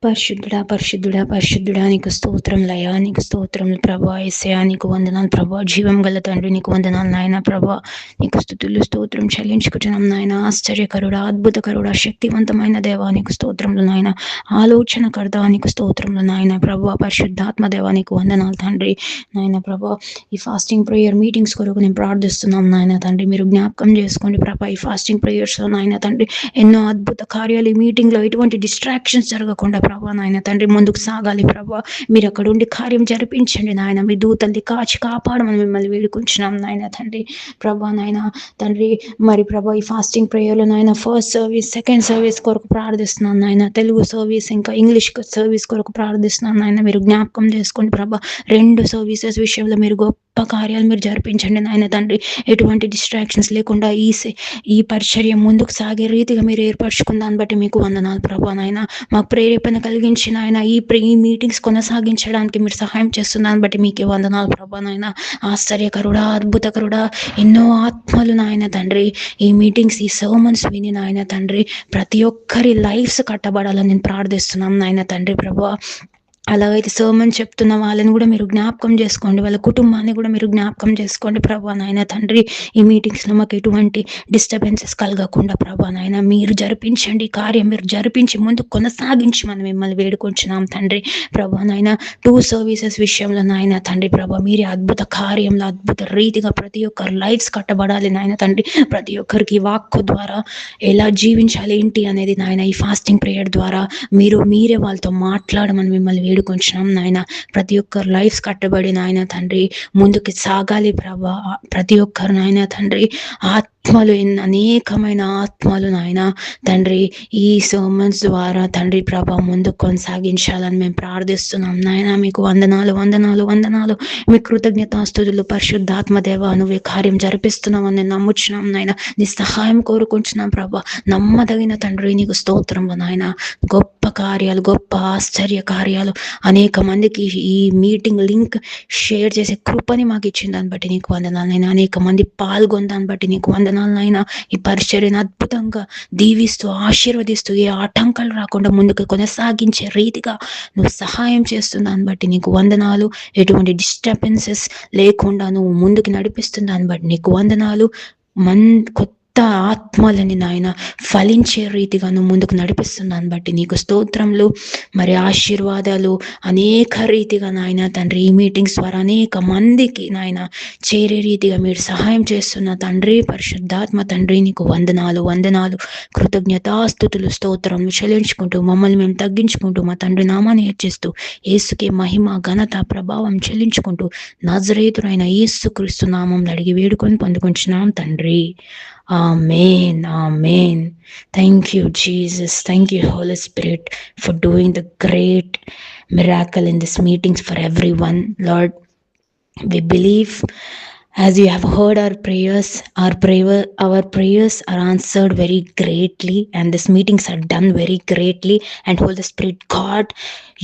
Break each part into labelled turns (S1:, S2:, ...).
S1: పరిశుద్ధుడా పరిశుద్ధుడా పరిశుద్ధుడా నీకు స్తోత్రములయ్యా, నీకు స్తోత్రములు ప్రభా. యేసయ్యా నీకు వందనాలు ప్రభా. జీవం గల తండ్రి నీకు వందనాలు నాయన ప్రభా. నీకు స్తుతులు స్తోత్రం చెల్లించుకుంటున్నాం నాయన. ఆశ్చర్యకరుడా, అద్భుతకరుడా, శక్తివంతమైన దేవా నీకు స్తోత్రములు నాయన. ఆలోచనకర్త నీకు స్తోత్రములు నాయన ప్రభా. పరిశుద్ధాత్మ దేవా నీకు వందనాలు తండ్రి నాయన ప్రభా. ఈ ఫాస్టింగ్ ప్రేయర్ మీటింగ్స్ కొరకు నేను ప్రార్థిస్తున్నాం నాయన తండ్రి. మీరు జ్ఞాపకం చేసుకోండి ప్రభా. ఈ ఫాస్టింగ్ ప్రేయర్స్ లో నాయన తండ్రి ఎన్నో అద్భుత కార్యాలు ఈ మీటింగ్ లో ఎటువంటి డిస్ట్రాక్షన్స్ జరగకుండా ప్రభా నాయన తండ్రి ముందుకు సాగాలి ప్రభా. మీరు అక్కడ ఉండి కార్యం జరిపించండి నాయన. మీ దూతల్ని కాచి కాపాడమని మిమ్మల్ని వేడుకుంటున్నాం నాయన తండ్రి ప్రభా. నాయన తండ్రి మరి ప్రభా ఈ ఫాస్టింగ్ ప్రేయర్లో నాయన ఫస్ట్ సర్వీస్, సెకండ్ సర్వీస్ కొరకు ప్రార్థిస్తున్నాను నాయన. తెలుగు సర్వీస్ ఇంకా ఇంగ్లీష్ సర్వీస్ కొరకు ప్రార్థిస్తున్నాను నాయన. మీరు జ్ఞాపకం చేసుకోండి ప్రభా. 2 సర్వీసెస్ విషయంలో మీరు గొప్ప కార్యాలు మీరు జరిపించండి నాయన తండ్రి. ఎటువంటి డిస్ట్రాక్షన్స్ లేకుండా ఈ పరిచర్య ముందుకు సాగే రీతిగా మీరు ఏర్పరచుకున్న దాన్ని బట్టి మీకు వందనాలు ప్రభా నాయన. మాకు ప్రేరేపణ కలిగించిన ఆయన ఈ మీటింగ్స్ కొనసాగించడానికి మీరు సహాయం చేస్తున్న దాన్ని బట్టి మీకే వందనాలు ప్రభా నాయన. ఆశ్చర్యకరుడా, అద్భుతకరుడా, ఎన్నో ఆత్మలు నాయన తండ్రి ఈ మీటింగ్స్, ఈ సర్మన్స్ విని నాయన తండ్రి ప్రతి ఒక్కరి లైఫ్స్ కట్టబడాలని నేను ప్రార్థిస్తున్నాం నాయన తండ్రి ప్రభా. అలాగైతే సర్మన్ చెప్తున్న వాళ్ళని కూడా మీరు జ్ఞాపకం చేసుకోండి, వాళ్ళ కుటుంబాన్ని కూడా మీరు జ్ఞాపకం చేసుకోండి ప్రభా నాయన తండ్రి. ఈ మీటింగ్స్లో మాకు ఎటువంటి డిస్టర్బెన్సెస్ కలగకుండా ప్రభా నాయన మీరు జరిపించండి. కార్యం మీరు జరిపించి ముందు కొనసాగించి మనం మిమ్మల్ని వేడుకొంచున్నాం తండ్రి ప్రభా నాయన. 2 సర్వీసెస్ విషయంలో నాయన తండ్రి ప్రభా మీరే అద్భుత కార్యంలో అద్భుత రీతిగా ప్రతి ఒక్కరి లైఫ్స్ కట్టబడాలి నాయన తండ్రి. ప్రతి ఒక్కరికి వాక్కు ద్వారా ఎలా జీవించాలి ఏంటి అనేది నాయన ఈ ఫాస్టింగ్ ప్రేయర్ ద్వారా మీరే వాళ్ళతో మాట్లాడమని మిమ్మల్ని వేడుకొంచున్నాం నాయన. ప్రతి ఒక్కరు లైఫ్స్ కట్టబడి నాయన తండ్రి ముందుకు సాగాలి ప్రభా. ప్రతి ఒక్కరు నాయన తండ్రి ఆత్మలు, అనేకమైన ఆత్మలు నాయన తండ్రి ఈ సర్మన్స్ ద్వారా తండ్రి ప్రభా ముందుకు కొనసాగించాలని మేము ప్రార్థిస్తున్నాం నాయన. మీకు వందనాలు వందనాలు వందనాలు. మీ కృతజ్ఞతాస్తుతులు పరిశుద్ధాత్మ దేవ. నువ్వే కార్యం జరిపిస్తున్నామని నేను నమ్ముచున్నాం నాయన. నీ సహాయం కోరుకుంటున్నాం ప్రభా. నమ్మదగిన తండ్రి నీకు స్తోత్రం నాయన. గొప్ప కార్యాలు, గొప్ప ఆశ్చర్య కార్యాలు అనేక మందికి ఈ మీటింగ్ లింక్ షేర్ చేసే కృపని మాకు ఇచ్చిన దాన్ని బట్టి నీకు వందనాలు నాయన. అనేక మంది పాల్గొన్న దాన్ని బట్టి నీకు వందనాలు నాయన. ఈ పరిచర్యను అద్భుతంగా దీవిస్తూ ఆశీర్వదిస్తూ ఏ ఆటంకాలు రాకుండా ముందుకు కొనసాగించే రీతిగా నువ్వు సహాయం చేస్తున్నాను బట్టి నీకు వందనాలు. ఎటువంటి డిస్టర్బెన్సెస్ లేకుండా నువ్వు ముందుకు నడిపిస్తున్న దాన్ని బట్టి నీకు వందనాలు. కొత్త ఆత్మలని నాయన ఫలించే రీతిగా నువ్వు ముందుకు నడిపిస్తున్నాను బట్టి నీకు స్తోత్రములు. మరి ఆశీర్వాదాలు అనేక రీతిగా నాయన తండ్రి ఈ మీటింగ్స్ ద్వారా అనేక మందికి నాయన చేరే రీతిగా మీరు సహాయం చేస్తున్న తండ్రి పరిశుద్ధాత్మ తండ్రి నీకు వందనాలు వందనాలు. కృతజ్ఞతాస్తుతులు స్తోత్రములు చెల్లించుకుంటూ మమ్మల్ని మేము తగ్గించుకుంటూ మా తండ్రి నామాన్ని హెచ్చిస్తూ యేసుకే మహిమ ఘనత ప్రభావం చెల్లించుకుంటూ నజరేతుడైన యేసుక్రీస్తు నామంలో అడిగి వేడుకొని పొందుకుంటున్నాం తండ్రి. Amen. Amen. Thank you, Jesus. Thank you, Holy Spirit, for doing the great miracle in these meetings for everyone. Lord, we believe as you have heard our prayers, our prayers are answered very greatly, and these meetings are done very greatly. And Holy Spirit, God,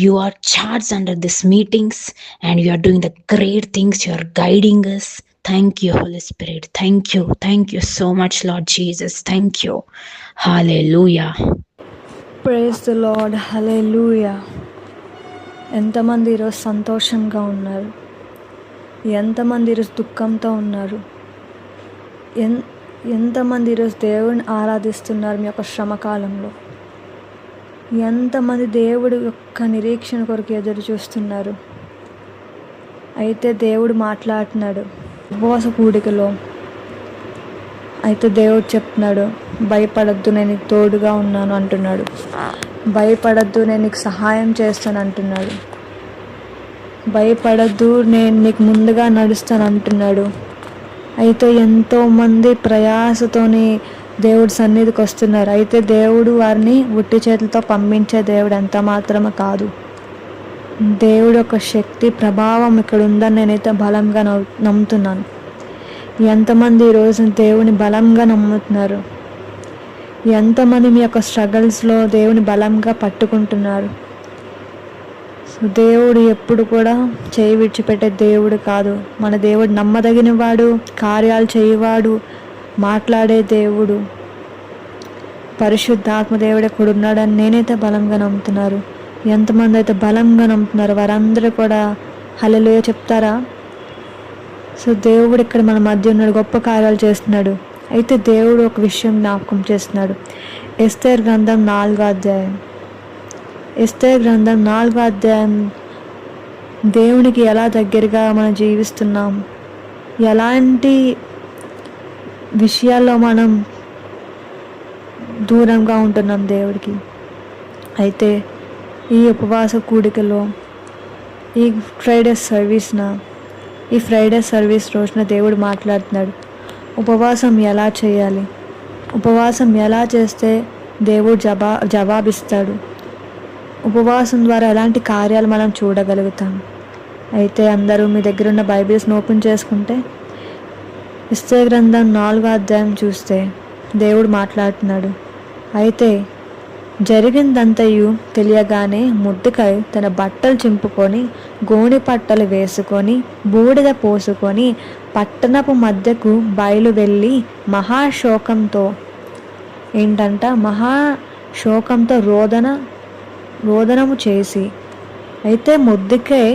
S1: you are charged under these meetings, and you are doing the great things. You are guiding us. Thank you, Holy Spirit. Thank you. Thank you so much, Lord Jesus. Thank you. Hallelujah.
S2: Praise the Lord. Hallelujah. ఎంతమంది ఈరోజు సంతోషంగా ఉన్నారు, ఎంతమంది ఈరోజు దుఃఖంతో ఉన్నారు, ఎంతమంది ఈరోజు దేవుడిని ఆరాధిస్తున్నారు మీ యొక్క శ్రమకాలంలో, ఎంతమంది దేవుడి యొక్క నిరీక్షణ కొరకు ఎదురు చూస్తున్నారు. అయితే దేవుడు మాట్లాడుతున్నాడు ఉపవాస కూడికలో. అయితే దేవుడు చెప్తున్నాడు, భయపడద్దు నేను నీకు తోడుగా ఉన్నాను అంటున్నాడు. భయపడద్దు నేను నీకు సహాయం చేస్తాను అంటున్నాడు. భయపడద్దు నేను నీకు ముందుగా నడుస్తాను అంటున్నాడు. అయితే ఎంతోమంది ప్రయాసతోని దేవుడి సన్నిధికి వస్తున్నారు. అయితే దేవుడు వారిని ఉట్టి చేతులతో పంపించే దేవుడు ఎంత మాత్రమే కాదు. దేవుడు యొక్క శక్తి ప్రభావం ఇక్కడ ఉందని నేనైతే బలంగా నమ్ముతున్నాను. ఎంతమంది ఈరోజు దేవుని బలంగా నమ్ముతున్నారు, ఎంతమంది మీ యొక్క స్ట్రగల్స్లో దేవుని బలంగా పట్టుకుంటున్నారు. సో దేవుడు ఎప్పుడు కూడా చేయి విడిచిపెట్టే దేవుడు కాదు. మన దేవుడు నమ్మదగిన వాడు, కార్యాలు చేయవాడు, మాట్లాడే దేవుడు, పరిశుద్ధాత్మ దేవుడు ఎక్కడ ఉన్నాడని నేనైతే బలంగా నమ్ముతున్నారు. ఎంతమంది అయితే బలంగా నమ్ముతున్నారు వారందరూ కూడా హల్లెలూయా చెప్తారా? సో దేవుడు ఇక్కడ మన మధ్య ఉన్నాడు, గొప్ప కార్యాలు చేస్తున్నాడు. అయితే దేవుడు ఒక విషయం జ్ఞాపకం చేస్తున్నాడు. ఎస్తేర్ గ్రంథం 4వ అధ్యాయం. ఎస్తేర్ గ్రంథం 4వ అధ్యాయం దేవునికి ఎలా దగ్గరగా మనం జీవిస్తున్నాం, ఎలాంటి విషయాల్లో మనం దూరంగా ఉంటున్నాం దేవుడికి. అయితే ఈ ఉపవాస కూడికలో ఈ ఫ్రైడే సర్వీస్ రోజున దేవుడు మాట్లాడుతున్నాడు. ఉపవాసం ఎలా చేయాలి, ఉపవాసం ఎలా చేస్తే దేవుడు జవాబిస్తాడు, ఉపవాసం ద్వారా ఎలాంటి కార్యాలు మనం చూడగలుగుతాం. అయితే అందరూ మీ దగ్గర ఉన్న బైబిల్స్ని ఓపెన్ చేసుకుంటే ఎస్తేర్ గ్రంథం 4వ అధ్యాయం చూస్తే దేవుడు మాట్లాడుతున్నాడు. అయితే జరిగిందంతయు తెలియగానే మొర్దెకై తన బట్టలు చింపుకొని గోనె పట్టలు వేసుకొని బూడిద పోసుకొని పట్టణపు మధ్యకు బయలు వెళ్ళి మహాశోకంతో రోదనము చేసి, అయితే మొర్దెకై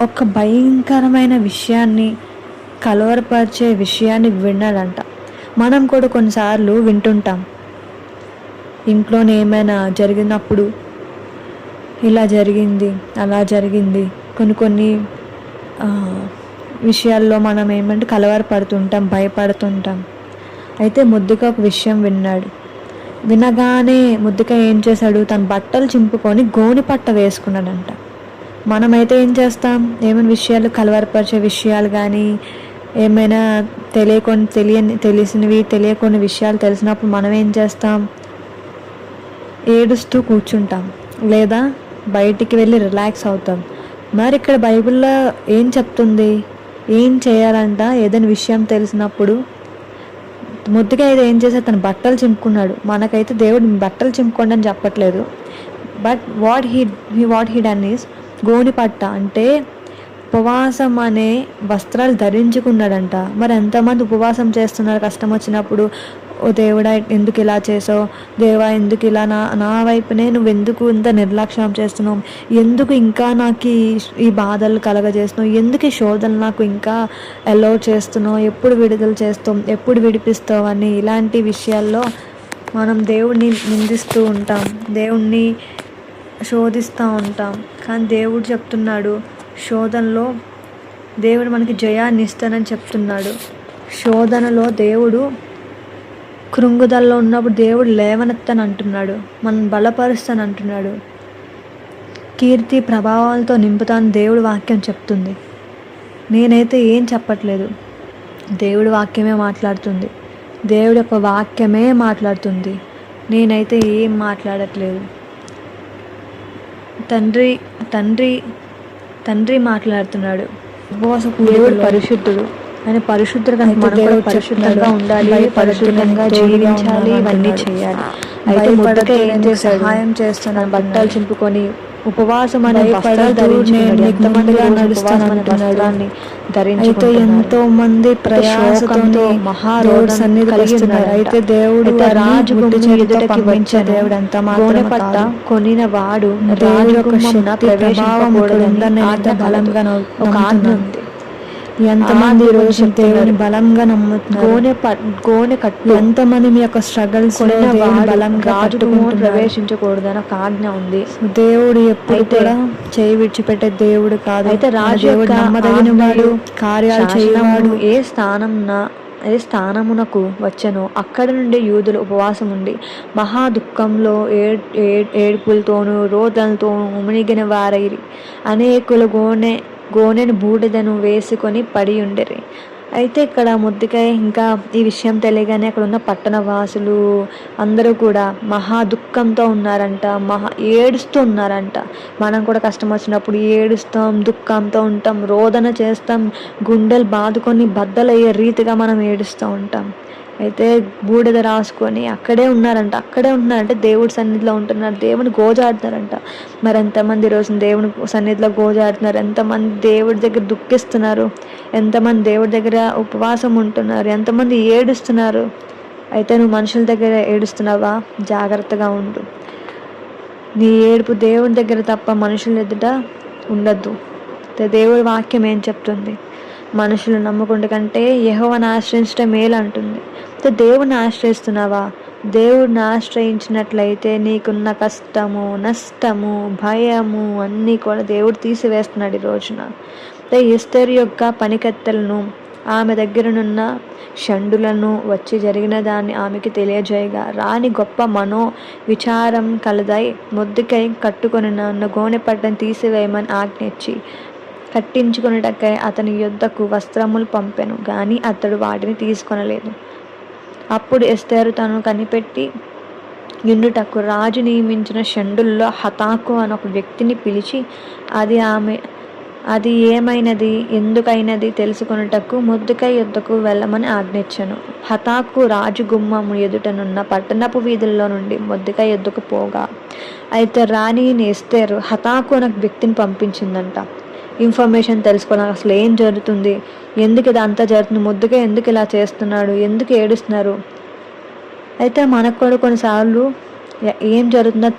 S2: ఒక భయంకరమైన విషయాన్ని, కలవరపరిచే విషయాన్ని విన్నాడంట. మనం కూడా కొన్నిసార్లు వింటుంటాం, ఇంట్లోనే ఏమైనా జరిగినప్పుడు ఇలా జరిగింది అలా జరిగింది, కొన్ని విషయాల్లో మనం ఏమంటే కలవరపడుతుంటాం, భయపడుతుంటాం. అయితే మొర్దెకై ఒక విషయం విన్నాడు. వినగానే మొర్దెకై ఏం చేశాడు, తన బట్టలు చింపుకొని గోనె పట్ట వేసుకున్నాడంట. మనమైతే ఏం చేస్తాం, ఏమైనా విషయాలు కలవరపరిచే విషయాలు కానీ ఏమైనా తెలిసినవి తెలియకొని విషయాలు తెలిసినప్పుడు మనం ఏం చేస్తాం, ఏడుస్తూ కూర్చుంటాం లేదా బయటికి వెళ్ళి రిలాక్స్ అవుతాం. మరి ఇక్కడ బైబిల్లో ఏం చెప్తుంది, ఏం చేయాలంట? ఏదైనా విషయం తెలిసినప్పుడు మొర్దెకై అయితే ఏం చేశాడు, తన బట్టలు చింపుకున్నాడు. మనకైతే దేవుడు బట్టలు చింపుకోండి అని చెప్పట్లేదు. But what he done is, గోనె పట్ట అంటే ఉపవాసం అనే వస్త్రాలు ధరించుకున్నాడంట. మరి ఎంతమంది ఉపవాసం చేస్తున్నారు కష్టం వచ్చినప్పుడు? ఓ దేవుడా ఎందుకు ఇలా చేసావు, దేవా ఎందుకు ఇలా నా వైపునే నువ్వు ఎందుకు ఇంత నిర్లక్ష్యం చేస్తున్నావు, ఎందుకు ఇంకా నాకు ఈ బాధలు కలగజేస్తున్నావు, ఎందుకు ఈ శోధనలు నాకు ఇంకా అలౌ చేస్తున్నావు, ఎప్పుడు విడుదల చేస్తావు, ఎప్పుడు విడిపిస్తావు అని ఇలాంటి విషయాల్లో మనం దేవుడిని నిందిస్తూ ఉంటాం, దేవుణ్ణి శోధిస్తూ ఉంటాం. కానీ దేవుడు చెప్తున్నాడు, శోధనలో దేవుడు మనకి జయాన్ని ఇస్తానని చెప్తున్నాడు. శోధనలో దేవుడు, కృంగుదలలో ఉన్నప్పుడు దేవుడు లేవనెత్తని అంటున్నాడు, మనం బలపరుస్తాను అంటున్నాడు, కీర్తి ప్రభావాలతో నింపుతాను దేవుడు వాక్యం చెప్తుంది. నేనైతే ఏం చెప్పట్లేదు, దేవుడి వాక్యమే మాట్లాడుతుంది, దేవుడి యొక్క వాక్యమే మాట్లాడుతుంది. నేనైతే ఏం మాట్లాడట్లేదు. తండ్రి మాట్లాడుతున్నాడు. దేవుడు పరిశుద్ధుడు, ఆయన పరిశుద్ధుడు కనుక మనం కూడా పరిశుద్ధంగా ఉండాలి, పరిశుద్ధంగా జీవించాలి, ఇవన్నీ చేయాలి. అయితే మొర్దెకై ఏం చేశాడు, సహాయం చేస్తున్నాను బట్టలు చింపుకొని ఉపవాసం అనే వస్త్రాలు ధరించుకున్నాడు. ఎంతమందిగా వస్త్రాన్ని ధరించుకుంటున్నారు. ఎంతో మంది ప్రయాసంతో మహారోధ సన్నిధి కలిగి ఉన్నారు. అయితే దేవుడు రాజు ఎదుటకి వచ్చే దేవుడు అంత గోనె పట్ట కొనిన వాడు దేవుడి యొక్క శక్తి ప్రభావం బలంగా ఒక ఆజ్ఞ ఉంది. ఎంతమంది రోజు దేవుని బలంగా నమ్ముతున్నారు. గోనె కట్టు ఎంతమంది మీ యొక్క స్ట్రగల్స్ బలంగా ప్రవేశించకూడదని ఒక ఆజ్ఞ ఉంది. దేవుడు ఎప్పుడు కూడా చేయి విడిచిపెట్టే దేవుడు కాదు. అయితే రాజు నమ్మదగిన వాడు, కార్యాలు చేయవాడు. ఏ స్థానమునకు వచ్చెనో అక్కడ నుండి యూదులు ఉపవాసం ఉండి మహా దుఃఖంలో ఏడుపులతోనూ రోదనలతోనూ మునిగిన వారైరి. అనేకులు గోనెను బూడిదను వేసుకొని పడి ఉండేరి. అయితే ఇక్కడ మొర్దెకై ఇంకా ఈ విషయం తెలియగానే అక్కడ ఉన్న పట్టణ వాసులు అందరూ కూడా మహా దుఃఖంతో ఉన్నారంట, ఏడుస్తూ ఉన్నారంట. మనం కూడా కష్టం వచ్చినప్పుడు ఏడుస్తాం, దుఃఖంతో ఉంటాం, రోదన చేస్తాం, గుండెలు బాదుకొని బద్దలయ్యే రీతిగా మనం ఏడుస్తూ ఉంటాం. అయితే బూడిద రాసుకొని అక్కడే ఉన్నారంటే దేవుడి సన్నిధిలో ఉంటున్నారు, దేవుని గోజాడుతున్నారంట. మరి ఎంతమంది రోజు దేవుని సన్నిధిలో గోజాడుతున్నారు, ఎంతమంది దేవుడి దగ్గర దుఃఖిస్తున్నారు, ఎంతమంది దేవుడి దగ్గర ఉపవాసం ఉంటున్నారు, ఎంతమంది ఏడుస్తున్నారు. అయితే నువ్వు మనుషుల దగ్గర ఏడుస్తున్నావా? జాగ్రత్తగా ఉండు. నీ ఏడుపు దేవుడి దగ్గర తప్ప మనుషుల ఎదుట ఉండద్దు. దేవుడి వాక్యం ఏం చెప్తుంది? మనుషులు నమ్ముకుంటే కంటే యెహోవాను ఆశ్రయించడం మేలు అంటుంది. దేవుడిని ఆశ్రయిస్తున్నావా? దేవుడిని ఆశ్రయించినట్లయితే నీకున్న కష్టము, నష్టము, భయము అన్నీ కూడా దేవుడు తీసివేస్తున్నాడు ఈ రోజున. ఎస్తేరు యొక్క పనికత్తెలను, ఆమె దగ్గరనున్న షండులను వచ్చి జరిగిన దాన్ని ఆమెకి తెలియజేయగా, రాణి గొప్ప మనో విచారం కలదై మొద్దుకై కట్టుకొని నన్ను గోనె పట్టను తీసివేయమని ఆజ్ఞించి కట్టించుకొనుటకై అతని యొద్దకు వస్త్రములు పంపెను, గాని అతడు వాటిని తీసుకొనలేదు. అప్పుడు ఎస్తేరు తను కనిపెట్టి యుండుటకు రాజు నియమించిన షండుల్లో హతాకు అని ఒక వ్యక్తిని పిలిచి అది ఏమైనది, ఎందుకైనది తెలుసుకొనుటకు మొర్దెకై యొద్దకు వెళ్ళమని ఆజ్ఞించెను. హతాకు రాజు గుమ్మము ఎదుటనున్న పట్టణపు వీధుల్లో నుండి మొర్దెకై యొద్దకు పోగా, అయితే రాణి ఎస్తేరు హతాకు అనే వ్యక్తిని పంపించిందంట. ఇన్ఫర్మేషన్ తెలుసుకోవడానికి అసలు ఏం జరుగుతుంది, ఎందుకు ఇది అంతా జరుగుతుంది, మొర్దెకై ఎందుకు ఇలా చేస్తున్నాడు, ఎందుకు ఏడుస్తున్నారు. అయితే మనకు కూడా కొన్నిసార్లు ఏం జరుగుతుందో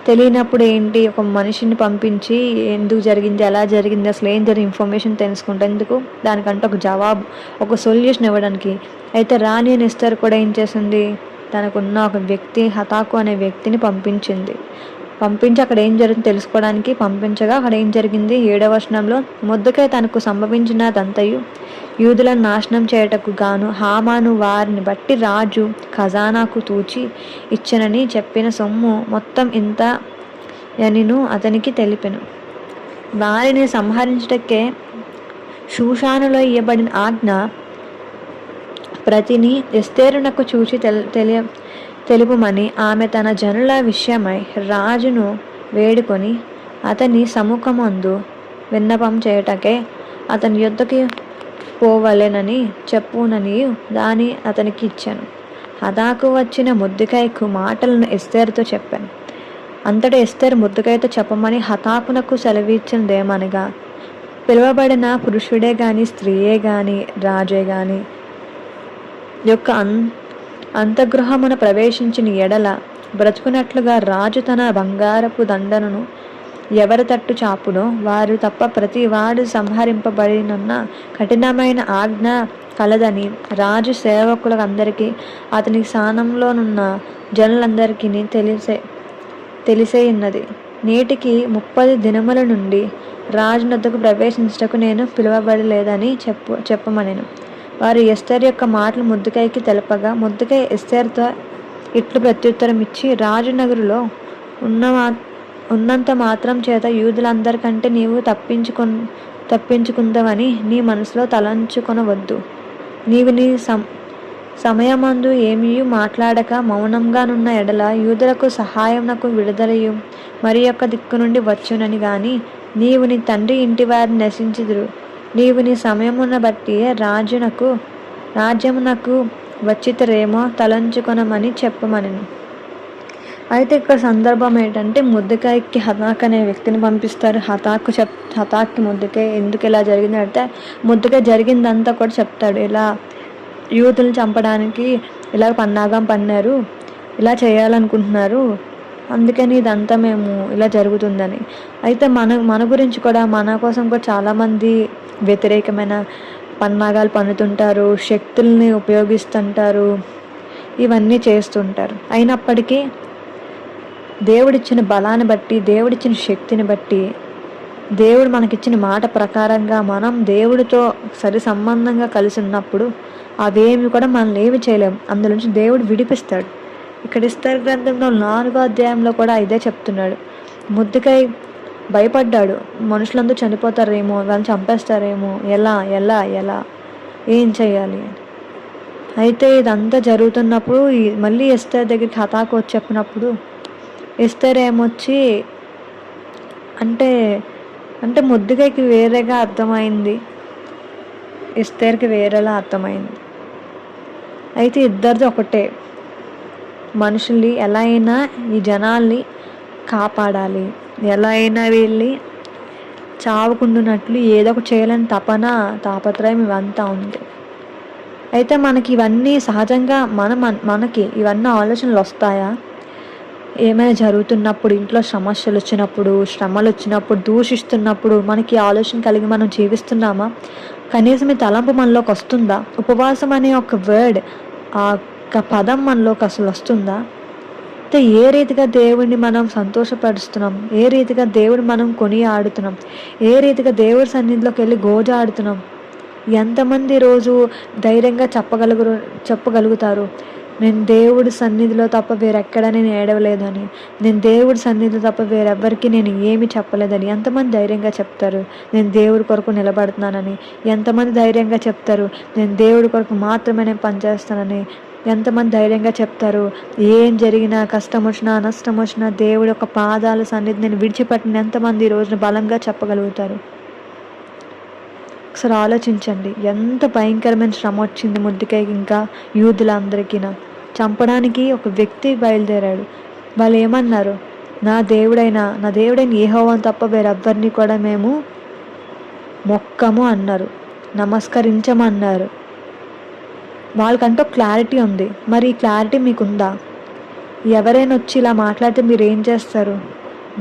S2: తెలియనప్పుడు ఏంటి, ఒక మనిషిని పంపించి ఎందుకు జరిగింది, ఎలా జరిగింది, అసలు ఏం జరిగింది ఇన్ఫర్మేషన్ తెలుసుకుంటే ఎందుకు, దానికంటే ఒక జవాబు, ఒక సొల్యూషన్ ఇవ్వడానికి. అయితే రాణి ఎస్తేరు కూడా ఏం చేసింది, తనకున్న ఒక వ్యక్తి హతాకు అనే వ్యక్తిని పంపించి అక్కడ ఏం జరిగింది తెలుసుకోవడానికి పంపించగా, అక్కడ ఏం జరిగింది 7వ వచనంలో, మొర్దెకై తనకు సంభవించినదంతయు యూదులను నాశనం చేయుటకు గాను హామాను వారిని బట్టి రాజు ఖజానాకు తూచి ఇచ్చనని చెప్పిన సొమ్ము మొత్తం ఇంత యనిను అతనికి తెలిపెను. వారిని సంహరించుటకే షూషానులో ఇవ్వబడిన ఆజ్ఞ ప్రతిని ఎస్తేరునకు చూచి తెలుపుమని ఆమె తన జనుల విషయమై రాజును వేడుకొని అతని సముఖమందు విన్నపం చేయుటకే అతని యొద్దకి పోవలెనని చెప్పునని దాని అతనికి ఇచ్చాను. హతాకు వచ్చిన మొర్దెకైకు మాటలను ఎస్తేరుతో చెప్పాను. అంతటా ఎస్తేరు మొర్దెకైతో చెప్పమని హతాకునకు సెలవిచ్చినదేమనగా, పిలువబడిన పురుషుడే గాని స్త్రీయే గాని రాజే గాని యొక్క అంతఃగృహమున ప్రవేశించిన ఎడల బ్రతుకున్నట్లుగా రాజు తన బంగారపు దండను ఎవరి తట్టు చాపునో వారు తప్ప ప్రతి వాడు సంహరింపబడినన్న కఠినమైన ఆజ్ఞ కలదని రాజు సేవకులందరికీ అతని స్థానంలోనున్న జనులందరికీ తెలిసేయున్నది. నేటికి 30 దినముల నుండి రాజునొద్దకు ప్రవేశించుటకు నేను పిలువబడలేదని చెప్పమనెను. వారు ఎస్తేరు యొక్క మాటలు మొర్దెకైకి తెలపగా, మొర్దెకై ఎస్తేరుతో ఇట్లు ప్రత్యుత్తరం ఇచ్చి, రాజు నగరులో ఉన్నంత మాత్రం చేత యూదులందరికంటే నీవు తప్పించుకుందావని నీ మనసులో తలంచుకొనవద్దు. నీవు నీ సమయమందు ఏమీ మాట్లాడక మౌనంగానున్న ఎడల యూదులకు సహాయమునకు విడుదలయు మరి యొక్క దిక్కు నుండి వచ్చునని గాని నీవు నీ తండ్రి ఇంటి వారిని నశించుదురు. నీవు నీ సమయమున బట్టి రాజ్యమునకు వచ్చితరేమో తలంచుకొనమని చెప్పమనెను. అయితే ఇక్కడ సందర్భం ఏంటంటే, మొర్దెకైకి హతాక్ అనే వ్యక్తిని పంపిస్తారు. హతాక్కి మొర్దెకై ఎందుకు ఇలా జరిగింది అంటే, మొర్దెకై జరిగిందంతా కూడా చెప్తాడు. ఇలా యూదులను చంపడానికి ఇలా పన్నాగం పన్నారు, ఇలా చేయాలనుకుంటున్నారు, అందుకని ఇదంతా మేము ఇలా జరుగుతుందని. అయితే మన గురించి కూడా, మన కోసం కూడా చాలామంది వ్యతిరేకమైన పన్నాగాలు పన్నుతుంటారు, శక్తుల్ని ఉపయోగిస్తుంటారు, ఇవన్నీ చేస్తుంటారు. అయినప్పటికీ దేవుడిచ్చిన బలాన్ని బట్టి, దేవుడిచ్చిన శక్తిని బట్టి, దేవుడు మనకిచ్చిన మాట ప్రకారంగా మనం దేవుడితో సరి సంబంధంగా కలిసి ఉన్నప్పుడు అవేమి కూడా మనల్ని ఏమి చేయలేము. అందులోంచి దేవుడు విడిపిస్తాడు. ఇక్కడ ఎస్తేరు గ్రంథంలో 4వ అధ్యాయంలో కూడా ఇదే చెప్తున్నాడు. మొర్దెకై భయపడ్డాడు, మనుషులందరూ చనిపోతారేమో, వాళ్ళని చంపేస్తారేమో, ఎలా ఎలా ఎలా ఏం చేయాలి అని. అయితే ఇదంతా జరుగుతున్నప్పుడు మళ్ళీ ఎస్తేరు దగ్గరికి హతాకు వచ్చి చెప్పినప్పుడు ఎస్తేరు ఏమొచ్చి అంటే మొర్దెకైకి వేరేగా అర్థమైంది, ఎస్తేరుకి వేరేలా అర్థమైంది. అయితే ఇద్దరిది ఒకటే, మనుషుల్ని ఎలా అయినా ఈ జనాల్ని కాపాడాలి, ఎలా అయినా వీళ్ళని చావుకుంటున్నట్లు ఏదో ఒక చేయాలని తాపత్రయం ఇవంతా ఉంది. అయితే మనకి ఇవన్నీ సహజంగా మనకి ఇవన్నీ ఆలోచనలు వస్తాయా? ఏమైనా జరుగుతున్నప్పుడు, ఇంట్లో సమస్యలు వచ్చినప్పుడు, శ్రమలు వచ్చినప్పుడు, దూషిస్తున్నప్పుడు మనకి ఆలోచన కలిగి మనం జీవిస్తున్నామా? కనీసం ఈ తలంపు మనలోకి వస్తుందా? ఉపవాసం అనే ఒక వర్డ్, ఆ ఒక్క పదం మనలోకి అసలు వస్తుందా? అయితే ఏ రీతిగా దేవుడిని మనం సంతోషపరుస్తున్నాం, ఏ రీతిగా దేవుడు మనం కొని ఆడుతున్నాం, ఏ రీతిగా దేవుడి సన్నిధిలోకి వెళ్ళి గోజాడుతున్నాం. ఎంతమంది రోజు ధైర్యంగా చెప్పగలుగుతారు, నేను దేవుడి సన్నిధిలో తప్ప వేరెక్కడ నేను ఏడవలేదని, నేను దేవుడి సన్నిధిలో తప్ప వేరెవ్వరికి నేను ఏమి చెప్పలేదని ఎంతమంది ధైర్యంగా చెప్తారు? నేను దేవుడి కొరకు నిలబడుతున్నానని ఎంతమంది ధైర్యంగా చెప్తారు? నేను దేవుడి కొరకు మాత్రమే నేను పనిచేస్తానని ఎంతమంది ధైర్యంగా చెప్తారు? ఏం జరిగినా, కష్టం వచ్చినా, నష్టం వచ్చినా దేవుడి యొక్క పాదాల సన్నిధి నేను విడిచిపెట్టిన ఎంతమంది ఈ రోజున బలంగా చెప్పగలుగుతారు? ఒకసారి ఆలోచించండి. ఎంత భయంకరమైన శ్రమ వచ్చింది మొర్దెకైకి, ఇంకా యూదులందరికీ. చంపడానికి ఒక వ్యక్తి బయలుదేరాడు. వాళ్ళు ఏమన్నారు? నా దేవుడైన యెహోవాను తప్ప వేరెవ్వరిని కూడా మేము మొక్కము అన్నారు, నమస్కరించమన్నారు. వాళ్ళకంటూ క్లారిటీ ఉంది. మరి ఈ క్లారిటీ మీకుందా? ఎవరైనా వచ్చి ఇలా మాట్లాడితే మీరు ఏం చేస్తారు?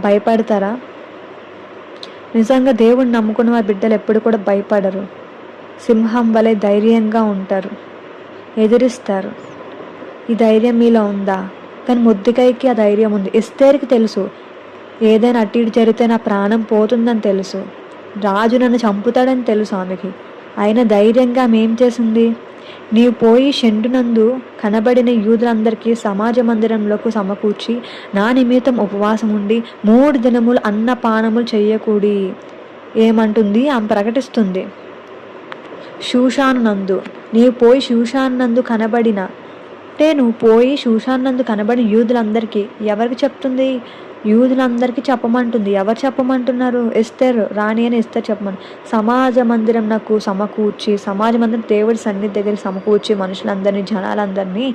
S2: భయపడతారా? నిజంగా దేవుడిని నమ్ముకున్న వారి బిడ్డలు ఎప్పుడు కూడా భయపడరు. సింహం వలె ధైర్యంగా ఉంటారు, ఎదిరిస్తారు. ఈ ధైర్యం మీలో ఉందా? కానీ మొర్దెకైకి ఆ ధైర్యం ఉంది. ఎస్తేరుకి తెలుసు, ఏదైనా అటు ఇటు జరిగితే నా ప్రాణం పోతుందని తెలుసు, రాజు నన్ను చంపుతాడని తెలుసు ఆమెకి. అయినా ధైర్యంగా ఆమె ఏం చేసింది? నీవు పోయి షెండునందు కనబడిన యూదులందరికీ సమాజ మందిరంలోకి సమకూర్చి నా నిమిత్తం ఉపవాసం ఉండి 3 దినములు అన్నపానములు చెయ్యకూడి. ఏమంటుంది ఆమె? ప్రకటిస్తుంది, షూషాను నందు నీవు పోయి షూషాను నందు కనబడిన, అంటే నువ్వు పోయి షూషాను నందు కనబడిన యూదులందరికీ. ఎవరికి చెప్తుంది? యూదులందరికీ చెప్పమంటుంది. ఎవరు చెప్పమంటున్నారు? ఎస్తేరు, రాణి అని ఎస్తేరు చెప్పమని. సమాజ మందిరం నాకు సమకూర్చి, సమాజ మందిరం దేవుడి సన్నిధి దగ్గర సమకూర్చి మనుషులందరినీ, జనాలందరినీ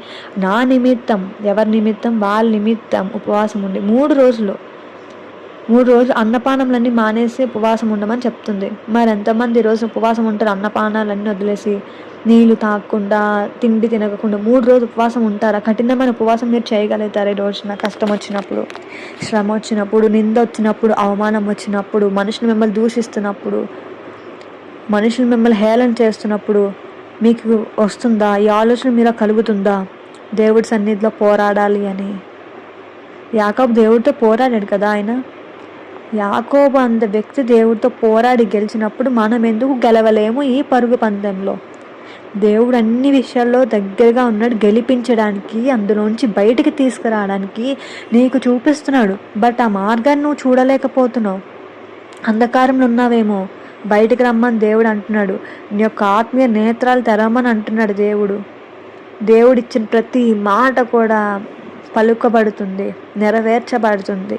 S2: నా నిమిత్తం, ఎవరి నిమిత్తం? వాళ్ళ నిమిత్తం ఉపవాసం ఉండి 3 రోజులు అన్నపానములన్నీ మానేసి ఉపవాసం ఉండమని చెప్తుంది. మరి ఎంతమంది ఈరోజు ఉపవాసం ఉంటారు? అన్నపానాలన్నీ వదిలేసి, నీళ్లు తాగకుండా, తిండి తినకుండా 3 రోజులు ఉపవాసం ఉంటారా? కఠినమైన ఉపవాసం మీరు చేయగలుగుతారా? ఈ రోజున కష్టం వచ్చినప్పుడు, శ్రమ వచ్చినప్పుడు, నింద వచ్చినప్పుడు, అవమానం వచ్చినప్పుడు, మనుషులు మిమ్మల్ని దూషిస్తున్నప్పుడు, మనుషులు మిమ్మల్ని హేళన చేస్తున్నప్పుడు మీకు వస్తుందా ఈ ఆలోచన? మీలో కలుగుతుందా దేవుడి సన్నిధిలో పోరాడాలి అని? యాకోబు దేవుడితో పోరాడాడు కదా. యాకోబు అంత వ్యక్తి దేవుడితో పోరాడి గెలిచినప్పుడు మనం ఎందుకు గెలవలేము ఈ పరుగు పందెంలో? దేవుడు అన్ని విషయాల్లో దగ్గరగా ఉన్నాడు, గెలిపించడానికి, అందులోంచి బయటికి తీసుకురావడానికి నీకు చూపిస్తున్నాడు. బట్ ఆ మార్గాన్ని నువ్వు చూడలేకపోతున్నావు. అంధకారంలో ఉన్నావేమో, బయటికి రమ్మని దేవుడు అంటున్నాడు. నీ యొక్క ఆత్మీయ నేత్రాలు తెరవమని అంటున్నాడు దేవుడు. దేవుడిచ్చిన ప్రతి మాట కూడా పలుకబడుతుంది, నెరవేర్చబడుతుంది.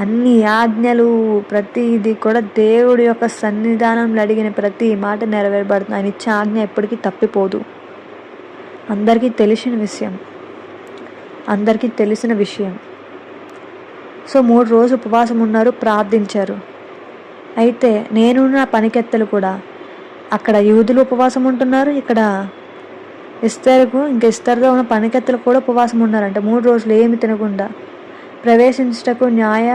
S2: అన్ని ఆజ్ఞలు, ప్రతిదీ కూడా దేవుడి యొక్క సన్నిధానంలో అడిగిన ప్రతి మాట నెరవేరబడుతుంది. ఆయన ఇచ్చే ఆజ్ఞ ఎప్పటికీ తప్పిపోదు. అందరికీ తెలిసిన విషయం. సో 3 రోజులు ఉపవాసం ఉన్నారు, ప్రార్థించారు. అయితే నేను నా పనికెత్తలు కూడా, అక్కడ యూదులు ఉపవాసం ఉంటున్నారు, ఇక్కడ ఎస్తేరుగా ఉన్న పనికెత్తలు కూడా ఉపవాసం ఉన్నారంట. 3 రోజులు ఏమి తినకుండా. ప్రవేశించుటకు న్యాయ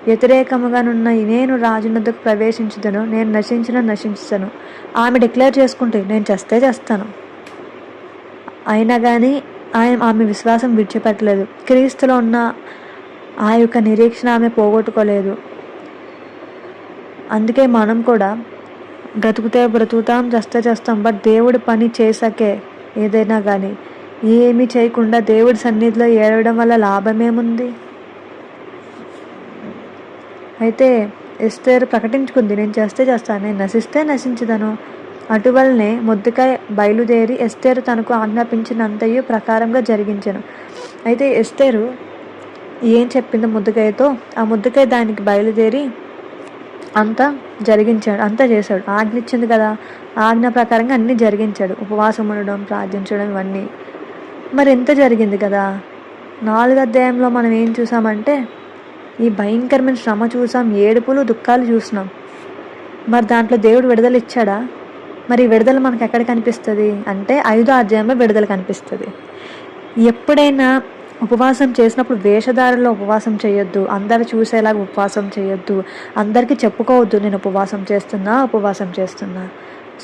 S2: వ్యతిరేకముగానున్న నేను రాజునద్దకు ప్రవేశించుదను, నేను నశించను. ఆమె డిక్లేర్ చేసుకుంటే, నేను చేస్తాను. అయినా కానీ ఆమె విశ్వాసం విడిచిపెట్టలేదు. క్రీస్తులో ఉన్న ఆ యొక్క నిరీక్షణ ఆమె పోగొట్టుకోలేదు. అందుకే మనం కూడా బ్రతుకుతాం, చేస్తాం. బట్ దేవుడి పని చేసాకే ఏదైనా కానీ, ఏమీ చేయకుండా దేవుడి సన్నిధిలో ఏడవడం వల్ల లాభమేముంది? అయితే ఎస్తేరు ప్రకటించుకుంది, నేను చేస్తాను, నేను నశించదను. అటువలనే మొర్దెకై బయలుదేరి ఎస్తేరు తనకు ఆజ్ఞాపించినంతయు ప్రకారంగా జరిగించెను. అయితే ఎస్తేరు ఏం చెప్పిందో మొర్దెకైతో, ఆ మొర్దెకై దానికి బయలుదేరి అంతా చేశాడు. ఆజ్ఞ ఇచ్చింది కదా, ఆజ్ఞ ప్రకారంగా అన్నీ జరిగించాడు. ఉపవాసం ఉండడం, ప్రార్థించడం, ఇవన్నీ. మరి ఎంత జరిగింది కదా. 4వ అధ్యాయంలో మనం ఏం చూసామంటే, ఈ భయంకరమైన శ్రమ చూసాం, ఏడుపులు, దుఃఖాలు చూసినాం. మరి దాంట్లో దేవుడు విడుదల ఇచ్చాడా? మరి విడుదల మనకు ఎక్కడ కనిపిస్తుంది అంటే 5వ అధ్యాయంలో విడుదల కనిపిస్తుంది. ఎప్పుడైనా ఉపవాసం చేసినప్పుడు వేషధారలో ఉపవాసం చేయొద్దు, అందరు చూసేలాగా ఉపవాసం చేయొద్దు, అందరికీ చెప్పుకోవద్దు నేను ఉపవాసం చేస్తున్నా.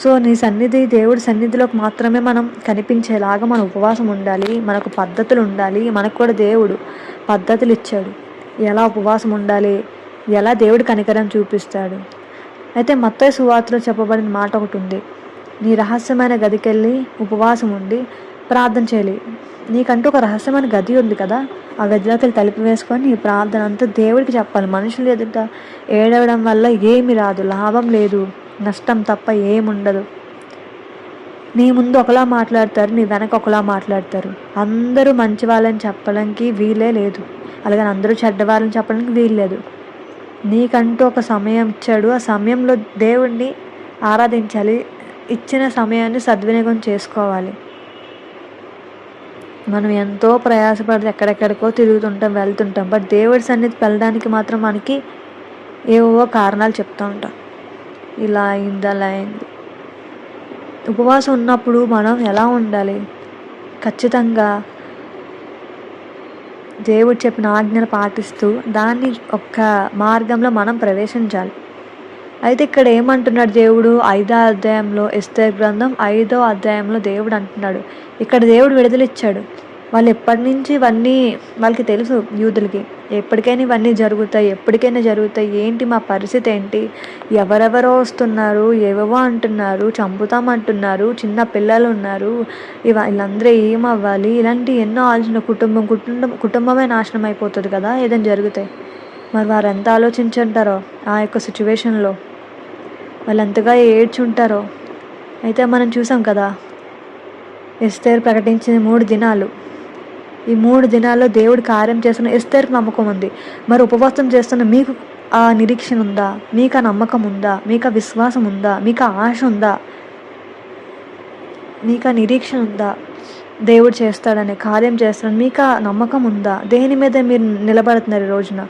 S2: సో నీ సన్నిధి, దేవుడి సన్నిధిలోకి మాత్రమే మనం కనిపించేలాగా మన ఉపవాసం ఉండాలి. మనకు పద్ధతులు ఉండాలి. మనకు కూడా దేవుడు పద్ధతులు ఇచ్చాడు, ఎలా ఉపవాసం ఉండాలి, ఎలా దేవుడు కనికరం చూపిస్తాడు. అయితే మత్తయి సువార్తలో చెప్పబడిన మాట ఒకటి ఉంది, నీ రహస్యమైన గదికెళ్ళి ఉపవాసం ఉండి ప్రార్థన చేయాలి. నీకంటూ ఒక రహస్యమైన గది ఉంది కదా, ఆ గదిలోకి వెళ్ళి తలుపు వేసుకొని నీ ప్రార్థన అంతా దేవుడికి చెప్పాలి. మనుషులు ఎదుట ఏడవడం వల్ల ఏమి రాదు, లాభం లేదు, నష్టం తప్ప ఏముండదు. నీ ముందు ఒకలా మాట్లాడతారు, నీ వెనక ఒకలా మాట్లాడతారు. అందరూ మంచి వాళ్ళని చెప్పడానికి వీలే లేదు, అలాగే అందరూ చెడ్డవాళ్ళని చెప్పడానికి వీలు లేదు. నీకంటూ ఒక సమయం ఇచ్చాడు, ఆ సమయంలో దేవుణ్ణి ఆరాధించాలి. ఇచ్చిన సమయాన్ని సద్వినియోగం చేసుకోవాలి. మనం ఎంతో ప్రయాసపడి ఎక్కడెక్కడికో తిరుగుతుంటాం, వెళ్తుంటాం. బట్ దేవుడి సన్నిధికి వెళ్ళడానికి మాత్రం మనకి ఏవో కారణాలు చెప్తూ ఉంటాం, ఇలా అయింది అలా అయింది. ఉపవాసం ఉన్నప్పుడు మనం ఎలా ఉండాలి? ఖచ్చితంగా దేవుడు చెప్పిన ఆజ్ఞలు పాటిస్తూ దాన్ని ఒక్క మార్గంలో మనం ప్రవేశించాలి. అయితే ఇక్కడ ఏమంటున్నాడు దేవుడు? 5వ అధ్యాయంలో, ఎస్తేర్ గ్రంథం 5వ అధ్యాయంలో దేవుడు అంటున్నాడు, ఇక్కడ దేవుడు విడుదలిచ్చాడు. వాళ్ళు ఎప్పటి నుంచి ఇవన్నీ వాళ్ళకి తెలుసు, యూదులకి ఎప్పటికైనా ఇవన్నీ జరుగుతాయి, ఎప్పటికైనా జరుగుతాయి, ఏంటి మా పరిస్థితి ఏంటి, ఎవరెవరో వస్తున్నారు, ఏవేవో అంటున్నారు, చంపుతామంటున్నారు, చిన్న పిల్లలు ఉన్నారు, వీళ్ళందరూ ఏమవ్వాలి, ఇలాంటి ఎన్నో ఆలోచన. కుటుంబమే నాశనం అయిపోతుంది కదా ఏదైనా జరుగుతాయి. మరి వారు ఎంత ఆలోచించుంటారో ఆ యొక్క సిచ్యువేషన్లో, వాళ్ళు ఎంతగా ఏడ్చుంటారో. అయితే మనం చూసాం కదా, ఎస్తేర్ ప్రకటించిన 3 దినాలు, ఈ 3 దినాల్లో దేవుడు కార్యం చేస్తున్న ఎస్తేర్కి నమ్మకం ఉంది. మరి ఉపవాసం చేస్తున్న మీకు ఆ నిరీక్షణ ఉందా? మీకు ఆ నమ్మకం ఉందా? మీకు ఆ విశ్వాసం ఉందా? మీకు ఆ ఆశ ఉందా? మీకు ఆ నిరీక్షణ ఉందా? దేవుడు చేస్తాడని, కార్యం చేస్తాడని మీకు ఆ నమ్మకం ఉందా? దేని మీద మీరు నిలబడుతున్నారు ఈ రోజున?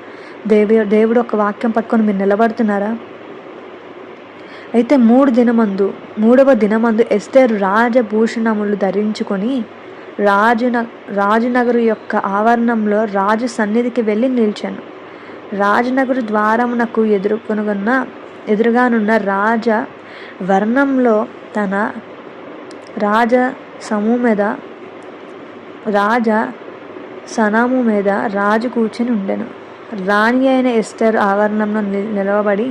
S2: దేవుడు ఒక వాక్యం పట్టుకొని మీరు నిలబడుతున్నారా? అయితే 3వ దినమందు ఎస్తేరు రాజభూషణములు ధరించుకొని రాజునగరు యొక్క ఆవరణంలో రాజు సన్నిధికి వెళ్ళి నిలిచాను. రాజనగరు ద్వారమునకు ఎదురుగానున్న రాజ వర్ణంలో తన సనము మీద రాజు కూర్చొని ఉండెను. రాణి అయిన ఎస్తేరు ఆవరణంలో నిలవబడి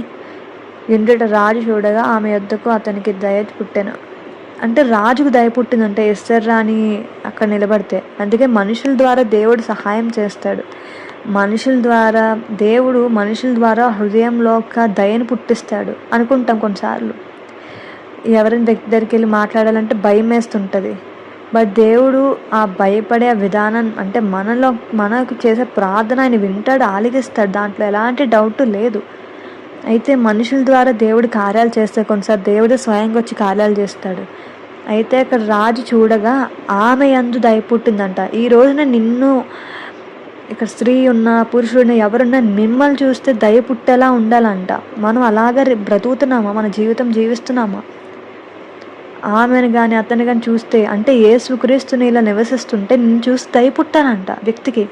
S2: ఎండుట రాజు చూడగా ఆమె యొద్దకు అతనికి దయ పుట్టెను. అంటే రాజుకు దయ పుట్టిందంటే ఎస్తేర్ రాణి అక్కడ నిలబడితే. అందుకే మనుషుల ద్వారా దేవుడు సహాయం చేస్తాడు. దేవుడు మనుషుల ద్వారా హృదయంలో ఒక దయను పుట్టిస్తాడు అనుకుంటాం కొన్నిసార్లు. ఎవరైనా దగ్గరికి వెళ్ళి మాట్లాడాలంటే భయం వేస్తుంటుంది. బట్ దేవుడు ఆ భయపడే విధానం, అంటే మనకు చేసే ప్రార్థన ఆయన వింటాడు, ఆలకిస్తాడు, దాంట్లో ఎలాంటి డౌట్ లేదు. అయితే మనుషుల ద్వారా దేవుడు కార్యాలు చేస్తే కొన్నిసార్లు దేవుడు స్వయంగా వచ్చి కార్యాలు చేస్తాడు. అయితే అక్కడ రాజు చూడగా ఆమె యందు దయ పుట్టిందంట. ఈ రోజున నిన్ను, ఇక్కడ స్త్రీ ఉన్నా పురుషుడున్నా ఎవరున్నా మిమ్మల్ని చూస్తే దయ పుట్టేలా ఉండాలంట. మనం అలాగే బ్రతుకుతున్నామా? మన జీవితం జీవిస్తున్నామా? ఆమెను కానీ అతను కానీ చూస్తే, అంటే యేసుక్రీస్తుని ఇలా నివసిస్తుంటే నిన్ను చూసి దయ పుట్టాలంట. వ్యక్తికి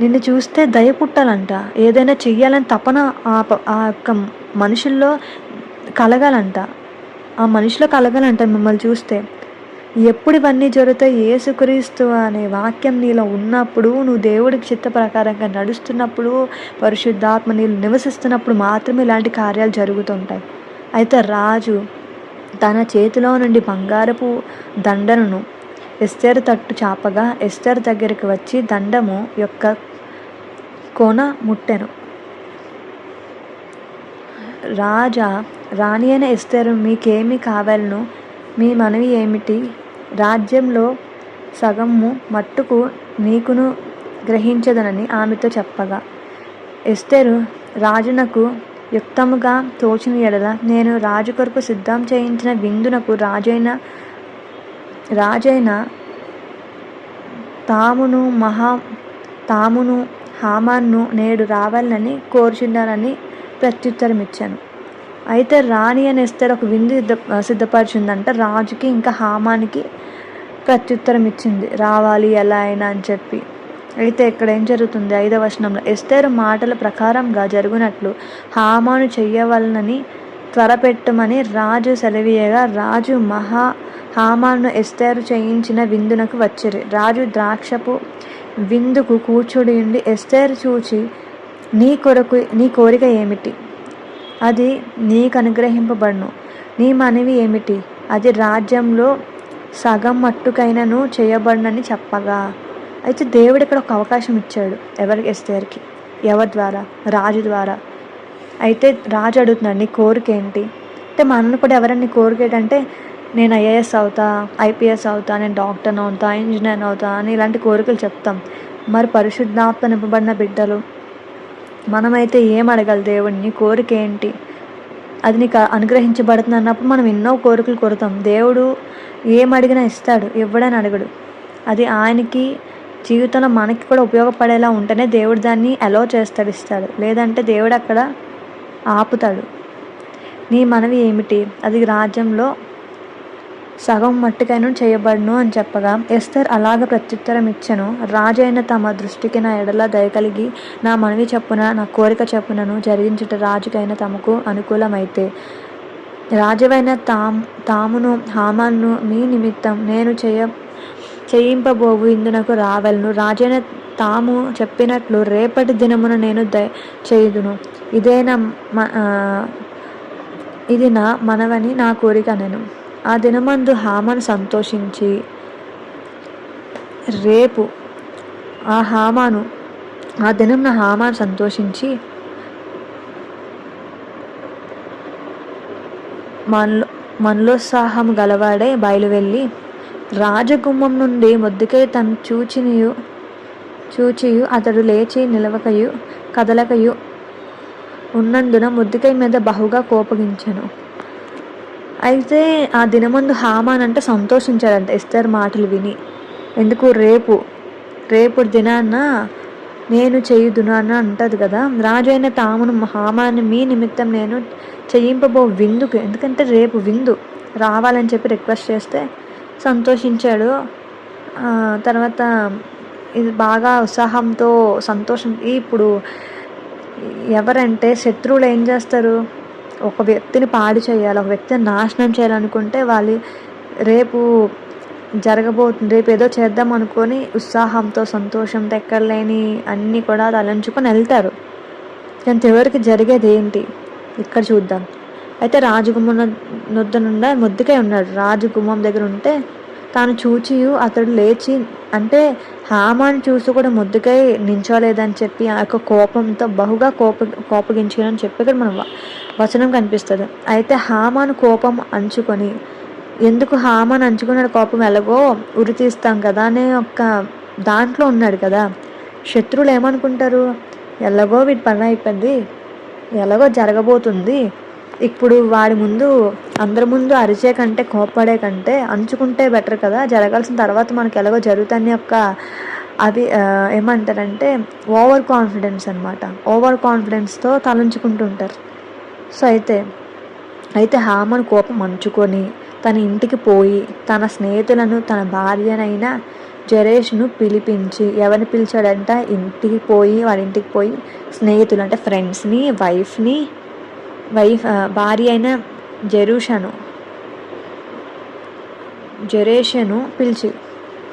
S2: నిన్ను చూస్తే దయ పుట్టాలంట. ఏదైనా చెయ్యాలని తపన ఆ యొక్క మనుషుల్లో కలగాలంట. ఆ మనిషిలో కలగాలంట మిమ్మల్ని చూస్తే. ఎప్పుడు ఇవన్నీ జరుగుతాయి? యేసుక్రీస్తు అనే వాక్యం నీలో ఉన్నప్పుడు, నువ్వు దేవుడికి చిత్త ప్రకారంగా నడుస్తున్నప్పుడు, పరిశుద్ధాత్మ నీళ్ళు నివసిస్తున్నప్పుడు మాత్రమే ఇలాంటి కార్యాలు జరుగుతుంటాయి. అయితే రాజు తన చేతిలో నుండి బంగారపు దండను ఎస్తేరు తట్టు చాపగా ఎస్తేరు దగ్గరికి వచ్చి దండము యొక్క కొన ముట్టెను. రాణి అయిన ఎస్తేరు, మీకేమి కావాలను? మీ మనవి ఏమిటి? రాజ్యంలో సగము మట్టుకు నీకును గ్రహించదనని ఆమెతో చెప్పగా, ఎస్తేరు రాజునకు యుక్తముగా తోచిన ఎడల నేను రాజు కొరకు సిద్ధం చేయించిన విందునకు రాజైన తామును హామాన్ను నేడు రావాలని కోరుచున్నానని ప్రత్యుత్తరం ఇచ్చాను. అయితే రాణి అని ఎస్తేరు ఒక విందు సిద్ధపరిచిందంట రాజుకి ఇంకా హామానికి. ప్రత్యుత్తరం ఇచ్చింది, రావాలి ఎలా అయినా అని చెప్పి. అయితే ఇక్కడ ఏం జరుగుతుంది? 5వ వచనంలో, ఎస్తేరు మాటల ప్రకారంగా జరుగునట్లు హామాను చెయ్యవలనని త్వరపెట్టుమని రాజు సెలవీయగా, రాజు హామాను ఎస్తేరు చేయించిన విందునకు వచ్చిరి. రాజు ద్రాక్షపు విందుకు కూర్చుడియుండి ఎస్తేరు చూచి, నీ కోరిక ఏమిటి? అది నీకు అనుగ్రహింపబడును. నీ మనవి ఏమిటి? అది రాజ్యంలో సగం మట్టుకైనను చేయబడునని చెప్పగా. అయితే దేవుడు ఇక్కడ ఒక అవకాశం ఇచ్చాడు. ఎవరికి? ఎస్తేర్కి. ఎవరి ద్వారా? రాజు ద్వారా. అయితే రాజు అడుగుతున్నాడు, నీ కోరిక ఏంటి? అంటే మనల్ని కూడా ఎవరైనా నీ కోరిక ఏంటంటే, నేను ఐఏఎస్ అవుతా, ఐపీఎస్ అవుతా, నేను డాక్టర్ని అవుతా, ఇంజనీర్ అవుతా అని ఇలాంటి కోరికలు చెప్తాం. మరి పరిశుద్ధాత్మ నింపబడిన బిడ్డలు మనమైతే ఏం అడగాలి దేవుడిని? కోరిక ఏంటి? అది నీకు అనుగ్రహించబడుతుంది అన్నప్పుడు మనం ఎన్నో కోరికలు కోరుతాం. దేవుడు ఏం అడిగినా ఇస్తాడు, ఇవ్వడని అడగడు. అది ఆయనకి జీవితంలో మనకి కూడా ఉపయోగపడేలా ఉంటేనే దేవుడు దాన్ని అలో చేస్తాడు, ఇస్తాడు. లేదంటే దేవుడు అక్కడ ఆపుతాడు. నీ మనవి ఏమిటి? అది రాజ్యంలో సగం మట్టుకైనా చేయబడును అని చెప్పగా, ఎస్తేర్ అలాగ ప్రత్యుత్తరం ఇచ్చెను. రాజైన తమ దృష్టికి నా ఎడల దయ కలిగి నా మనవి చెప్పున, నా కోరిక చెప్పునను జరిగించుట రాజుకైన తమకు అనుకూలమైతే, రాజువైన తామును హామాను మీ నిమిత్తం నేను చేయింపబోవు ఇందునకు రావలను. రాజైన తాము చెప్పినట్లు రేపటి దినమున నేను చేయుదును. ఇది నా మనవని నా కోరిక నేను. ఆ దినమందు హామాను సంతోషించి, ఆ దినం హామాను సంతోషించి మనలోత్సాహము గలవాడే బయలువెళ్ళి రాజగుమ్మం నుండి మొర్దెకై తను చూచియు అతడు లేచి నిలవకయు కదలకయు ఉన్నందున మొర్దెకై మీద బహుగా కోపగించెను. అయితే ఆ దినమందు హామాన్ అంటే సంతోషించాడంట ఎస్తేర్ మాటలు విని. ఎందుకు? రేపు దినాన్న నేను చేయుదును అని అంటది కదా. రాజైన తామును హామాను మీ నిమిత్తం నేను చేయింపబో విందుకు, ఎందుకంటే రేపు విందు రావాలని చెప్పి రిక్వెస్ట్ చేస్తే సంతోషించాడు. తర్వాత ఇది బాగా ఉత్సాహంతో సంతోషం. ఇప్పుడు ఎవరంటే శత్రువులు ఏం చేస్తారు? ఒక వ్యక్తిని పాడు చేయాలి, ఒక వ్యక్తిని నాశనం చేయాలనుకుంటే వాళ్ళు రేపు జరగబోతుంది, రేపు ఏదో చేద్దాం అనుకొని ఉత్సాహంతో సంతోషంతో ఎక్కడలేని అన్నీ కూడా తలంచుకొని వెళ్తారు. కానీ చివరికి జరిగేది ఏంటి ఇక్కడ చూద్దాం. అయితే రాజగుమ్మం నొద్ద నుండి మొర్దెకై ఉన్నాడు. రాజగుమ్మం దగ్గర ఉంటే తాను చూచియు అతడు లేచి, అంటే హామాను చూసి కూడా మొర్దెకై నించోలేదని చెప్పి ఆ యొక్క కోపంతో బహుగా కోపగించాలని చెప్పి ఇక్కడ మన వచనం కనిపిస్తుంది. అయితే హామాను కోపం అంచుకొని, ఎందుకు హామాను అంచుకున్నాడు కోపం? ఎలాగో ఉరి తీస్తాం కదా అనే ఒక దాంట్లో ఉన్నాడు కదా. శత్రువులు ఏమనుకుంటారు? ఎలాగో వీటి పని అయిపోయింది, ఎలాగో జరగబోతుంది, ఇప్పుడు వాడి ముందు అందరి ముందు అరిచే కంటే కోప్పడే కంటే అంచుకుంటే బెటర్ కదా, జరగాల్సిన తర్వాత మనకి ఎలాగో జరుగుతాయని యొక్క అవి ఏమంటారంటే ఓవర్ కాన్ఫిడెన్స్ అనమాట. ఓవర్ కాన్ఫిడెన్స్తో తలంచుకుంటుంటారు. సో అయితే హామాను కోపం అంచుకొని తన ఇంటికి పోయి తన స్నేహితులను, తన భార్యనైనా జరేష్ను పిలిపించి, ఎవరిని పిలిచాడంట? వాడి ఇంటికి పోయి స్నేహితులు అంటే ఫ్రెండ్స్ని, భార్య అయిన జరేషను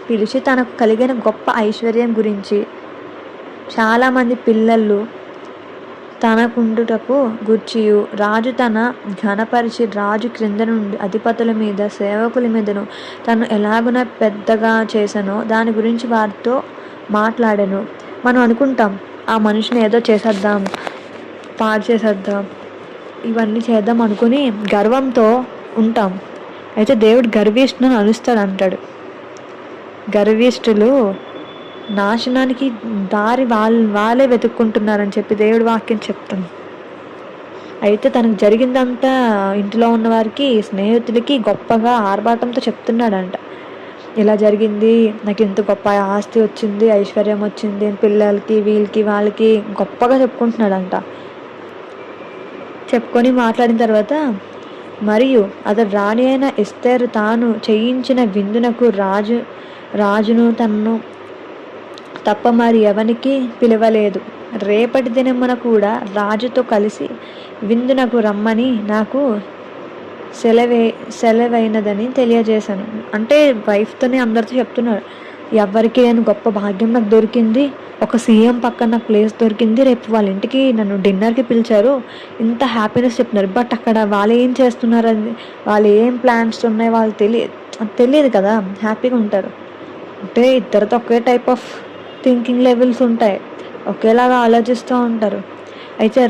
S2: పిలిచి తనకు కలిగిన గొప్ప ఐశ్వర్యం గురించి, చాలామంది పిల్లలు తనకుండుటకు గూర్చియు, రాజు తన ఘనపరిచి రాజు క్రింద నుండి అధిపతుల మీద సేవకుల మీదను తను ఎలాగున పెద్దగా చేశానో దాని గురించి వారితో మాట్లాడాను. మనం అనుకుంటాం ఆ మనిషిని ఏదో చేసేద్దాం, పాడు చేసేద్దాం, ఇవన్నీ చేద్దాం అనుకుని గర్వంతో ఉంటాం. అయితే దేవుడు గర్విష్ఠులను అనుస్తాడు అంటాడు. గర్విష్ఠులు నాశనానికి దారి వాళ్ళే వెతుక్కుంటున్నారని చెప్పి దేవుడి వాక్యం చెప్తుంది. అయితే తనకు జరిగిందంతా ఇంటిలో ఉన్న వారికి, స్నేహితులకి గొప్పగా ఆర్భాటంతో చెప్తున్నాడంట. ఇలా జరిగింది, నాకు ఇంత గొప్ప ఆస్తి వచ్చింది, ఐశ్వర్యం వచ్చింది, పిల్లలకి వీళ్ళకి వాళ్ళకి గొప్పగా చెప్పుకుంటున్నాడంట. చెప్పుకొని మాట్లాడిన తర్వాత మరియు అతడు రాణి అయిన ఎస్తేరు తాను చేయించిన విందునకు రాజును తన్ను తప్ప మరి ఎవనికి పిలవలేదు. రేపటి దినమున కూడా రాజుతో కలిసి విందునకు రమ్మని నాకు సెలవైనదని తెలియజేశాను. అంటే వైఫ్తోనే అందరితో చెప్తున్నాడు, ఎవరికి నేను గొప్ప భాగ్యం నాకు దొరికింది, ఒక సీఎం పక్కన నాకు ప్లేస్ దొరికింది, రేపు వాళ్ళ ఇంటికి నన్ను డిన్నర్కి పిలిచారు, ఇంత హ్యాపీనెస్ చెప్తున్నారు. బట్ అక్కడ వాళ్ళు ఏం చేస్తున్నారు, వాళ్ళు ఏం ప్లాన్స్ ఉన్నాయి వాళ్ళు తెలియదు కదా. హ్యాపీగా ఉంటారు అంటే ఇద్దరితో ఒకే టైప్ ఆఫ్ థింకింగ్ లెవెల్స్ ఉంటాయి, ఒకేలాగా ఆలోచిస్తూ ఉంటారు. అయితే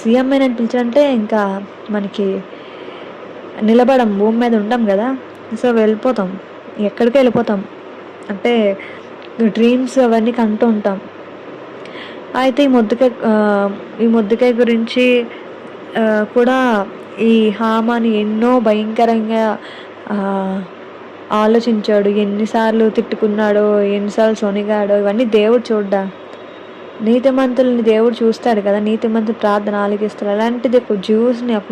S2: సీఎం నేను పిలిచారంటే ఇంకా మనకి నిలబడం, భూమి మీద ఉండం కదా, సో వెళ్ళిపోతాం, ఎక్కడికి వెళ్ళిపోతాం అంటే డ్రీమ్స్ అవన్నీ కంటూ ఉంటాం. అయితే ఈ మొద్దుకాయ గురించి కూడా ఈ హామాని ఎన్నో భయంకరంగా ఆలోచించాడు, ఎన్నిసార్లు తిట్టుకున్నాడో, ఎన్నిసార్లు సొనిగాడో, ఇవన్నీ దేవుడు చూడ్డా. నీతిమంతుల్ని దేవుడు చూస్తాడు కదా, నీతిమంతులు ప్రార్థన ఆలకిస్తాడు. అలాంటిది ఒక జ్యూస్ని, ఒక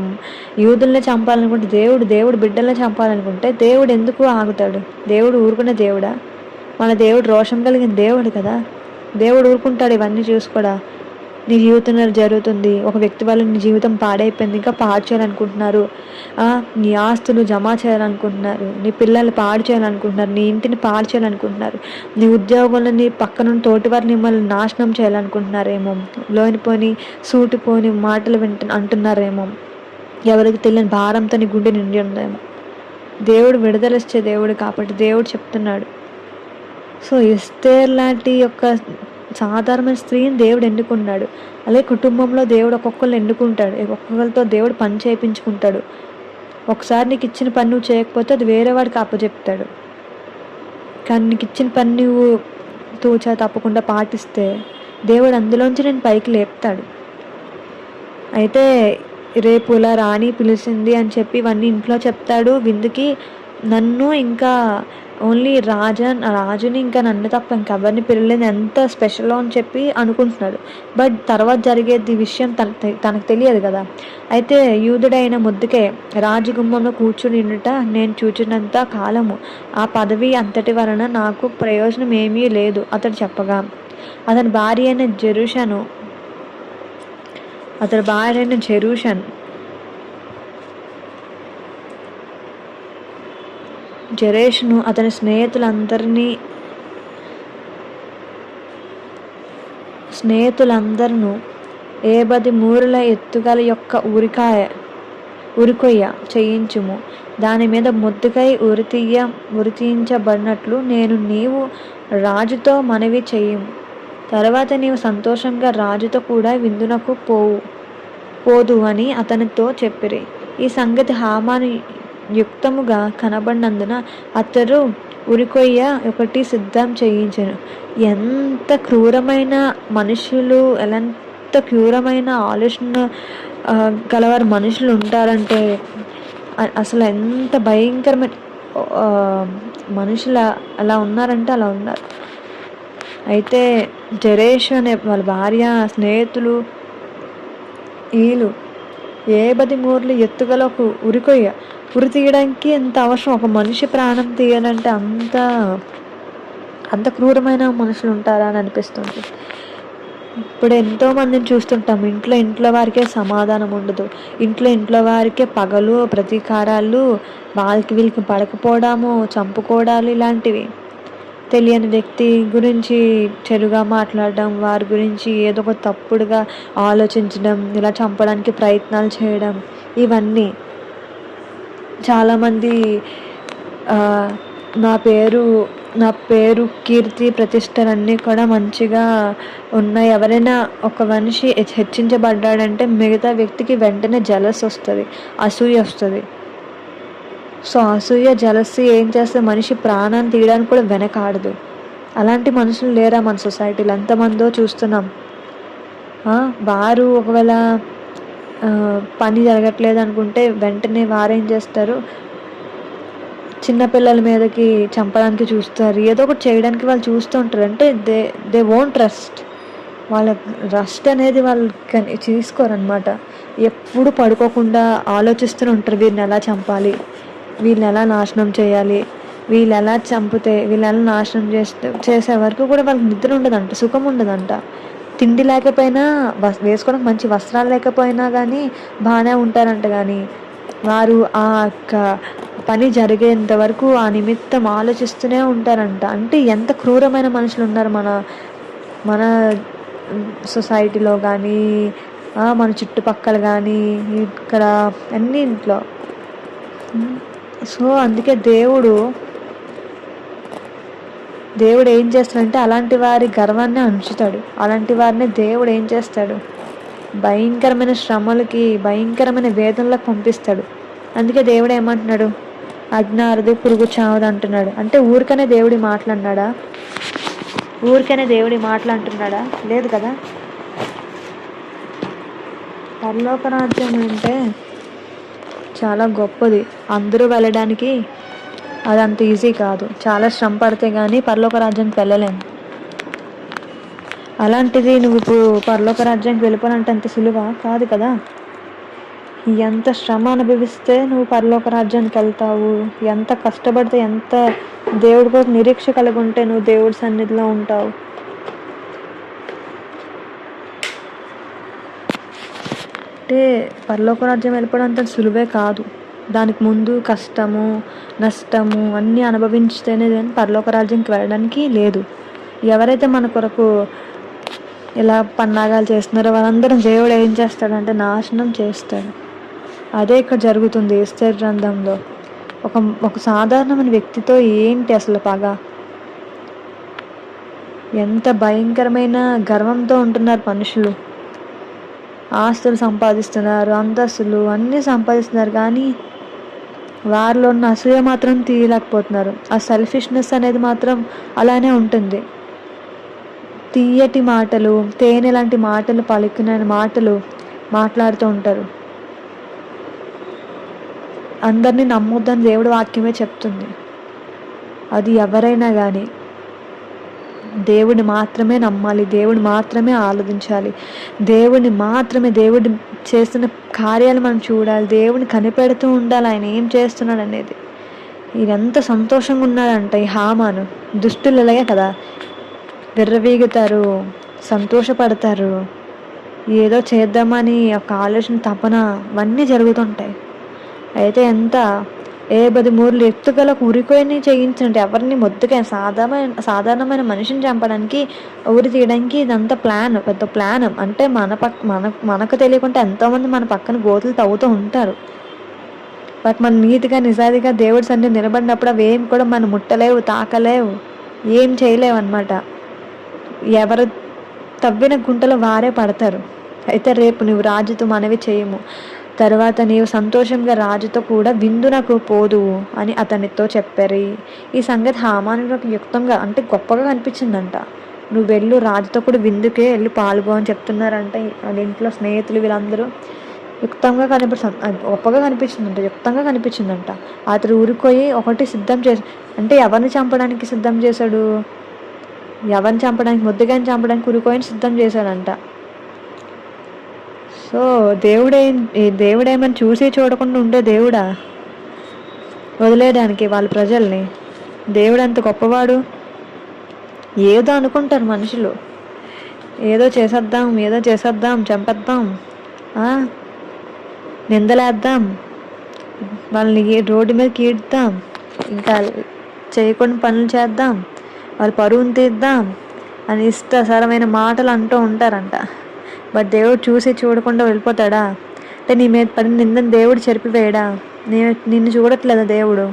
S2: యూదుల్ని చంపాలనుకుంటే, దేవుడు బిడ్డల్ని చంపాలనుకుంటే దేవుడు ఎందుకు ఆగుతాడు? దేవుడు ఊరుకునే దేవుడా? మన దేవుడు రోషం కలిగిన దేవుడు కదా, దేవుడు ఊరుకుంటాడు ఇవన్నీ చూసుకోడా? నీ జీవితంలో జరుగుతుంది, ఒక వ్యక్తి వల్ల నీ జీవితం పాడైపోయింది, ఇంకా పాడు చేయాలనుకుంటున్నారు, నీ ఆస్తులు జమ చేయాలనుకుంటున్నారు, నీ పిల్లలు పాడు చేయాలనుకుంటున్నారు, నీ ఇంటిని పాడు చేయాలనుకుంటున్నారు, నీ ఉద్యోగంలో నీ పక్కన తోటి వారిని మిమ్మల్ని నాశనం చేయాలనుకుంటున్నారేమో, లోనిపోని సూటిపోని మాటలు అంటున్నారేమో, ఎవరికి తెలియని భారంతో నీ గుండె నిండి ఉందేమో. దేవుడు విడుదలిచ్చే దేవుడు కాబట్టి దేవుడు చెప్తున్నాడు. సో ఎస్తేర్ లాంటి యొక్క సాధారణమైన స్త్రీని దేవుడు ఎన్నుకున్నాడు. అలాగే కుటుంబంలో దేవుడు ఒక్కొక్కరు ఎన్నుకుంటాడు, ఒక్కొక్కరితో దేవుడు పని చేయించుకుంటాడు. ఒకసారి నీకు ఇచ్చిన పని నువ్వు చేయకపోతే అది వేరే వాడికి అప్పచెప్తాడు. కానీ నీకు ఇచ్చిన పని నువ్వు తూచా తప్పకుండా పాటిస్తే దేవుడు అందులోంచి నేను పైకి లేపుతాడు. అయితే రేపు ఇలా రాణి పిలిచింది అని చెప్పి ఇవన్నీ ఇంట్లో చెప్తాడు విందుకి. నన్ను ఇంకా ఓన్లీ రాజుని ఇంకా నన్ను తప్ప ఇంకెవరిని పిలవలేదు, ఎంత స్పెషల్ అని చెప్పి అనుకుంటున్నాడు. బట్ తర్వాత జరిగేది విషయం తనకు తెలియదు కదా. అయితే యూదుడైన మొద్దుకాయ రాజగుమ్మంలో కూర్చుని ఉండుట నేను చూచినంత కాలము ఆ పదవి అంతటి వలన నాకు ప్రయోజనం ఏమీ లేదు అతడు చెప్పగా, అతని భార్య అయిన జెరేషును అతని స్నేహితులందరూ 10 మూరల ఎత్తుగల యొక్క ఉరికొయ్య చేయించుము, దాని మీద మొద్దుకై ఉరితీయించబడినట్లు నీవు రాజుతో మనవి చెయ్యము. తర్వాత నీవు సంతోషంగా రాజుతో కూడా విందునకు పోదు అని అతనితో చెప్పిరి. ఈ సంగతి హామాను యుక్తముగా కనబడినందున అతడు ఉరికొయ్య ఒకటి సిద్ధం చేయించెను. ఎంత క్రూరమైన మనుషులు, ఎంత క్రూరమైన ఆలోచన గలవారు మనుషులు ఉంటారంటే, అసలు ఎంత భయంకరమైన మనుషులు అలా ఉన్నారంటే అలా ఉన్నారు. అయితే జరేష్ అనే వాళ్ళ భార్య, స్నేహితులు, వీళ్ళు 10 మూరలు ఎత్తుగల ఒక ఉరికొయ్య, ఉరి తీయడానికి ఎంత అవసరం? ఒక మనిషి ప్రాణం తీయాలంటే అంత క్రూరమైన మనుషులు ఉంటారా అని అనిపిస్తుంది. ఇప్పుడు ఎంతోమందిని చూస్తుంటాం, ఇంట్లో వారికే సమాధానం ఉండదు, ఇంట్లో వారికే పగలు, ప్రతీకారాలు, వీళ్ళకి పడకపోవడము, చంపుకోవడాలు, ఇలాంటివి. తెలియని వ్యక్తి గురించి చెడుగా మాట్లాడడం, వారి గురించి ఏదో ఒక తప్పుడుగా ఆలోచించడం, ఇలా చంపడానికి ప్రయత్నాలు చేయడం, ఇవన్నీ. చాలామంది నా పేరు కీర్తి ప్రతిష్టలన్నీ కూడా మంచిగా ఉన్నాయి. ఎవరైనా ఒక మనిషి హెచ్చించబడ్డాడంటే మిగతా వ్యక్తికి వెంటనే జలస్ వస్తుంది, అసూయ వస్తుంది. సో అసూయ, జలసి ఏం చేస్తే మనిషి ప్రాణాన్ని తీయడానికి కూడా వెనకాడదు. అలాంటి మనుషులు లేరా మన సొసైటీలో? ఎంతమందో చూస్తున్నాం. వారు ఒకవేళ పని జరగట్లేదు అనుకుంటే వెంటనే వారేం చేస్తారు, చిన్నపిల్లల మీదకి చంపడానికి చూస్తారు, ఏదో ఒకటి చేయడానికి వాళ్ళు చూస్తూ ఉంటారు. అంటే దే వోంట్ ట్రస్ట్. వాళ్ళ రెస్ట్ అనేది వాళ్ళు తీసుకోరనమాట. ఎప్పుడు పడుకోకుండా ఆలోచిస్తూనే ఉంటారు, వీరిని ఎలా చంపాలి, వీళ్ళని ఎలా నాశనం చేయాలి, వీళ్ళు ఎలా చంపితే వీళ్ళు ఎలా నాశనం చేసే వరకు కూడా వాళ్ళకి నిద్ర ఉండదంట, సుఖం ఉండదంట. తిండి లేకపోయినా వేసుకోవడానికి మంచి వస్త్రాలు లేకపోయినా కానీ బాగానే ఉంటారంట. కానీ వారు ఆ యొక్క పని జరిగేంత వరకు ఆ నిమిత్తం ఆలోచిస్తూనే ఉంటారంట. అంటే ఎంత క్రూరమైన మనుషులు ఉన్నారు మన మన సొసైటీలో కానీ, మన చుట్టుపక్కల కానీ, ఇక్కడ అన్నింట్లో. సో అందుకే దేవుడు ఏం చేస్తాడంటే అలాంటి వారి గర్వాన్ని ఉంచుతాడు. అలాంటి వారిని దేవుడు ఏం చేస్తాడు, భయంకరమైన శ్రమలకి, భయంకరమైన వేదనలకు పంపిస్తాడు. అందుకే దేవుడు ఏమంటున్నాడు, అజ్ఞారది పురుగు చావదు అంటున్నాడు. అంటే ఊరికనే దేవుడి మాట్లాడినాడా? ఊరికనే దేవుడి మాట్లాడుతున్నాడా? లేదు కదా. పరలోక రాజ్యం అంటే చాలా గొప్పది. అందరూ వెళ్ళడానికి అది అంత ఈజీ కాదు. చాలా శ్రమ పడితే కానీ పరలోక రాజ్యానికి వెళ్ళలేము. అలాంటిది నువ్వు ఇప్పుడు పరలోక రాజ్యానికి వెళ్ళిపోవాలంటే అంత సులువా కాదు కదా. ఎంత శ్రమ అనుభవిస్తే నువ్వు పరలోక రాజ్యానికి వెళ్తావు, ఎంత కష్టపడితే, ఎంత దేవుడి కోసం నిరీక్ష కలిగి ఉంటే నువ్వు దేవుడి సన్నిధిలో ఉంటావు. అంటే పరలోక రాజ్యం వెళ్ళిపోవడం అంత సులువే కాదు. దానికి ముందు కష్టము, నష్టము అన్నీ అనుభవించితేనే పరలోక రాజ్యానికి వెళ్ళడానికి లేదు. ఎవరైతే మన కొరకు ఇలా పన్నాగాలు చేస్తున్నారో వాళ్ళందరూ దేవుడు ఏం చేస్తాడంటే నాశనం చేస్తాడు. అదే ఇక్కడ జరుగుతుంది ఎస్తేరు గ్రంథంలో. ఒక సాధారణమైన వ్యక్తితో ఏంటి అసలు పగ? ఎంత భయంకరమైన గర్వంతో ఉంటున్నారు మనుషులు. ఆస్తులు సంపాదిస్తున్నారు, అంతస్తులు అన్నీ సంపాదిస్తున్నారు, కానీ వారిలో ఉన్న అసూయ మాత్రం తీయలేకపోతున్నారు. ఆ సెల్ఫిష్నెస్ అనేది మాత్రం అలానే ఉంటుంది. తీయటి మాటలు, తేనె లాంటి మాటలు పలికిన మాటలు మాట్లాడుతూ ఉంటారు. అందరినీ నమ్మొద్దని దేవుడి వాక్యమే చెప్తుంది. అది ఎవరైనా కానీ దేవుడిని మాత్రమే నమ్మాలి, దేవుడిని మాత్రమే ఆలోచించాలి, దేవుడిని మాత్రమే, దేవుడు చేస్తున్న కార్యాలు మనం చూడాలి, దేవుడిని కనిపెడుతూ ఉండాలి ఆయన ఏం చేస్తున్నాడు అనేది. ఇదంతా సంతోషంగా ఉన్నాడంట ఈ హామాను. దుష్టులు ఇలాగే కదా, విర్రవీగుతారు, సంతోషపడతారు, ఏదో చేద్దామని ఒక ఆలోచన, తపన అవన్నీ జరుగుతుంటాయి. అయితే ఎంత 53 ఎత్తుగల ఉరికొయ్యని చేయించండి, ఎవరిని మొద్దుగా సాధారణమైన మనిషిని చంపడానికి, ఉరి తీయడానికి ఇదంతా పెద్ద ప్లాన్. అంటే మనకు తెలియకుండా ఎంతోమంది మన పక్కన గోతులు తవ్వుతూ ఉంటారు. బట్ మన నీతిగా నిజాయితీగా దేవుడి సన్నిధిలో నిలబడినప్పుడు అవి ఏం కూడా మనం ముట్టలేవు, తాకలేవు, ఏం చేయలేవు అన్నమాట. ఎవరు తవ్విన గుంటలో వారే పడతారు. అయితే రేపు నువ్వు రాజుతో మనవి చేయము, తర్వాత నీవు సంతోషంగా రాజుతో కూడా విందునకు పోదువు అని అతనితో చెప్పారు. ఈ సంగతి హామానులకు యుక్తంగా, అంటే గొప్పగా కనిపించిందంట. నువ్వు వెళ్ళు, రాజుతో కూడా విందుకే వెళ్ళి పాల్గొ అని చెప్తున్నారంట. వాళ్ళ ఇంట్లో స్నేహితులు వీళ్ళందరూ యుక్తంగా గొప్పగా కనిపించిందంట, యుక్తంగా కనిపించిందంట. అతడు ఊరిపోయి ఒకటి సిద్ధం చేసి, అంటే ఎవరిని చంపడానికి సిద్ధం చేశాడు, ఎవరిని చంపడానికి, ముద్దుగాని చంపడానికి ఉరికోయని సిద్ధం చేశాడంట. సో దేవుడేమని చూసి చూడకుండా ఉండే దేవుడా వదిలేయడానికి వాళ్ళ ప్రజల్ని? దేవుడు అంత గొప్పవాడు? ఏదో అనుకుంటారు మనుషులు, ఏదో చేసేద్దాం, చంపేద్దాం, నిందలేద్దాం, వాళ్ళని రోడ్డు మీద కీడుతాం, ఇంకా చేయకుండా పనులు చేద్దాం, వాళ్ళ పరువును తీద్దాం అని ఇష్టసరమైన మాటలు అంటూ ఉంటారంట. బట్ దేవుడు చూసి చూడకుండా వెళ్ళిపోతాడా? అంటే నీ మీద పడిన నిందని దేవుడు చెరిపివేయడా? నిన్ను చూడట్లేదా దేవుడు?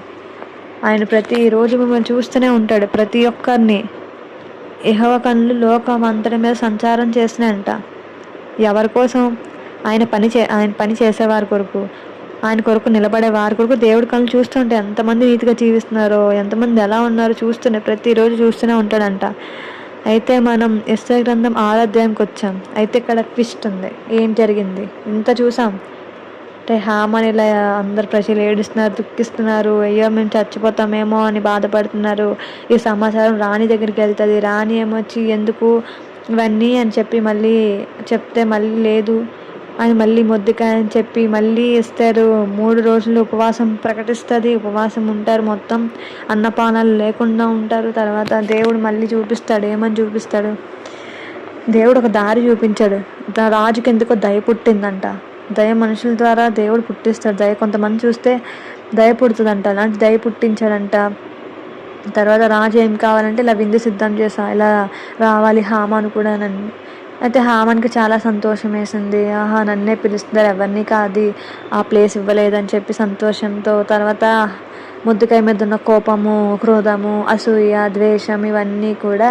S2: ఆయన ప్రతిరోజు మిమ్మల్ని చూస్తూనే ఉంటాడు. ప్రతి ఒక్కరిని యెహోవా కన్నులు లోకం అంతటి మీద సంచారం చేస్తున్నాయంట. ఎవరి కోసం? ఆయన పని చేసేవారి కొరకు, ఆయన కొరకు నిలబడే వారి కొరకు దేవుడి కళ్ళు చూస్తుంటే ఎంతమంది నీతిగా జీవిస్తున్నారో, ఎంతమంది ఎలా ఉన్నారో ప్రతిరోజు చూస్తూనే ఉంటాడంట. అయితే మనం ఎస్తేరు గ్రంథం 6వ అధ్యాయంకి వచ్చాం. అయితే ఇక్కడ ట్విస్ట్ ఉంది. ఏం జరిగింది? ఇంత చూసాం. అంటే హామాని ఇలా అందరు ప్రజలు ఏడుస్తున్నారు, దుఃఖిస్తున్నారు, అయ్యో మేము చచ్చిపోతామేమో అని బాధపడుతున్నారు. ఈ సమాచారం రాణి దగ్గరికి వెళ్తుంది. రాణి ఏమొచ్చి ఎందుకు ఇవన్నీ అని చెప్పి మళ్ళీ చెప్తే మళ్ళీ లేదు అని మళ్ళీ మొద్దుకాయ అని చెప్పి మళ్ళీ ఇస్తారు. 3 రోజులు ఉపవాసం ప్రకటిస్తుంది. ఉపవాసం ఉంటారు, మొత్తం అన్నపానాలు లేకుండా ఉంటారు. తర్వాత దేవుడు మళ్ళీ చూపిస్తాడు. ఏమని చూపిస్తాడు? దేవుడు ఒక దారి చూపించాడు. రాజుకి ఎందుకో దయ పుట్టిందంట. దయ మనుషుల ద్వారా దేవుడు పుట్టిస్తాడు. దయ కొంతమంది చూస్తే దయ పుడుతుందంట. అలాంటి దయ పుట్టించాడంట. తర్వాత రాజు ఏం కావాలంటే ఇలా విందు సిద్ధం చేసా, ఇలా రావాలి హామాను కూడా నన్ను. అయితే హామాన్కి చాలా సంతోషం వేసింది. ఆహా, నన్నే పిలుస్తున్నారు, ఎవరిని కాదు ఆ ప్లేస్ ఇవ్వలేదని చెప్పి సంతోషంతో. తర్వాత ముద్దుకాయ మీద ఉన్న కోపము, క్రోధము, అసూయ, ద్వేషం ఇవన్నీ కూడా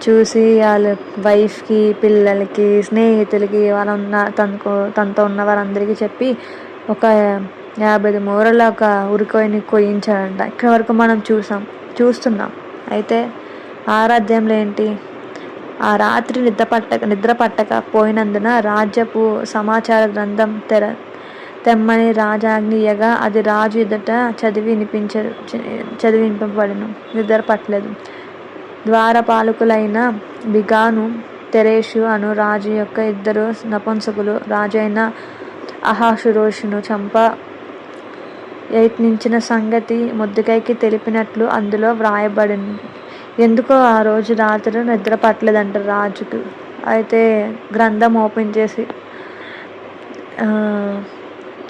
S2: చూసి వాళ్ళ వైఫ్కి, పిల్లలకి, స్నేహితులకి, తనతో ఉన్న వారందరికీ చెప్పి ఒక 50 మూరల ఒక ఉరికోయిని కోయించాడంట. ఇక్కడ వరకు మనం చూస్తున్నాం. అయితే ఆరాధ్యంలో ఏంటి? ఆ రాత్రి నిద్ర పట్టక పోయినందున రాజ్యపు సమాచార గ్రంథం తెమ్మని రాజాజ్ఞీయగా అది రాజు ఎదుట చదివింపబడను. నిద్ర పట్టలేదు. ద్వారపాలకులైన బిగాను, తెరేషు అను రాజు యొక్క 2 నపుంసకులు రాజు అయిన అహాషురోషును చంప యత్నించిన సంగతి మొర్దెకైకి తెలిపినట్లు అందులో వ్రాయబడింది. ఎందుకో ఆ రోజు రాత్రి నిద్ర పట్టలేదంట రాజుకు. అయితే గ్రంథం ఓపెన్ చేసి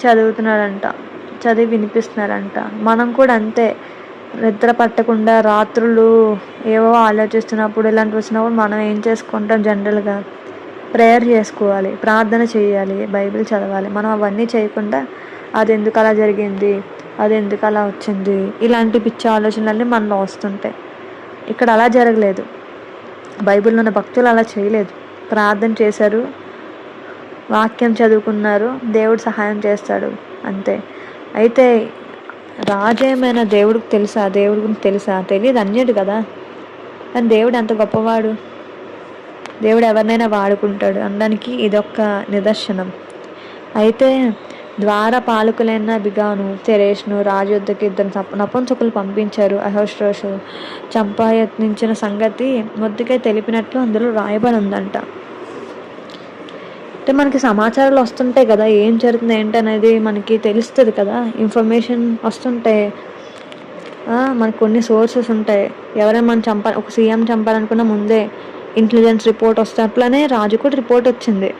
S2: చదువుతున్నాడంట, చదివి వినిపిస్తున్నారంట. మనం కూడా అంతే, నిద్ర పట్టకుండా రాత్రులు ఏవో ఆలోచిస్తున్నప్పుడు, ఇలాంటివి వచ్చినప్పుడు మనం ఏం చేసుకుంటాం? జనరల్గా ప్రేయర్ చేసుకోవాలి, ప్రార్థన చేయాలి, బైబిల్ చదవాలి. మనం అవన్నీ చేయకుండా అది ఎందుకు అలా జరిగింది, అది ఎందుకు అలా వచ్చింది, ఇలాంటి పిచ్చి ఆలోచనలన్నీ మనలో వస్తుంటాయి. ఇక్కడ అలా జరగలేదు. బైబిల్లో ఉన్న భక్తులు అలా చేయలేదు. ప్రార్థన చేశారు, వాక్యం చదువుకున్నారు, దేవుడు సహాయం చేస్తాడు అంతే. అయితే రాజు ఏమైనా దేవుడికి తెలుసా? దేవుడి గురించి తెలుసా? తెలియదు, అన్యుడు కదా. కానీ దేవుడు ఎంత గొప్పవాడు. దేవుడు ఎవరినైనా వాడుకుంటాడు అనడానికి ఇదొక్క నిదర్శనం. అయితే ద్వారపాలకులైన బిగాను, తెరేష్ను రాజు యొద్దకు 2 నపుంసకులు పంపించారు. అహష్వేరోషు చంపయత్నించిన సంగతి మొర్దెకై తెలిపినట్లు అందులో రాయబడి ఉందంట. అంటే మనకి సమాచారాలు వస్తుంటాయి కదా, ఏం జరుగుతుంది ఏంటనేది మనకి తెలుస్తుంది కదా, ఇన్ఫర్మేషన్ వస్తుంటాయి. మనకు కొన్ని సోర్సెస్ ఉంటాయి. ఎవరైనా మనం ఒక సీఎం చంపాలనుకున్న ముందే ఇంటెలిజెన్స్ రిపోర్ట్ వస్తే, అట్లనే రాజు కూడా రిపోర్ట్ వచ్చింది.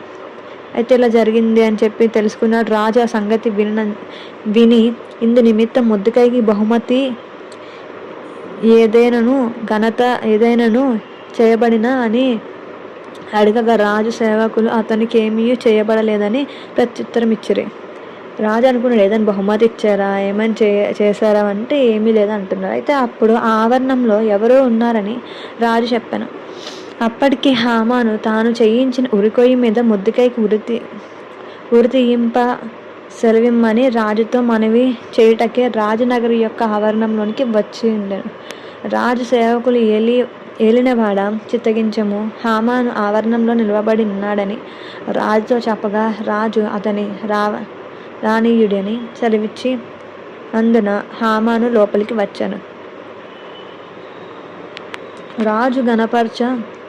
S2: అయితే ఇలా జరిగింది అని చెప్పి తెలుసుకున్నాడు రాజు. ఆ సంగతి విని ఇందు నిమిత్తం మొర్దెకైకి బహుమతి ఏదైనాను, ఘనత ఏదైనాను చేయబడినా అని అడగగా రాజు సేవకులు అతనికి ఏమీ చేయబడలేదని ప్రత్యుత్తరం ఇచ్చిరి. రాజు అనుకున్నాడు, ఏదైనా బహుమతి ఇచ్చారా, ఏమైనా చేశారా అంటే ఏమీ లేదంటున్నారు. అయితే అప్పుడు ఆ ఆవరణంలో ఎవరో ఉన్నారని రాజు చెప్పాను. అప్పటికి హామాను తాను చేయించిన ఉరికొయ్యి మీద మొర్దెకైకి ఉరి తీయింప సెలవిమ్మని రాజుతో మనవి చేయుటకే రాజనగరి యొక్క ఆవరణంలోనికి వచ్చి ఉండెను. రాజు సేవకులు ఏలినవాడ చిత్తగించము, హామాను ఆవరణంలో నిలవబడి ఉన్నాడని రాజుతో చెప్పగా రాజు అతని రానీయుడని సెలవిచ్చి అందున హామాను లోపలికి వచ్చాను. రాజు గణపరచ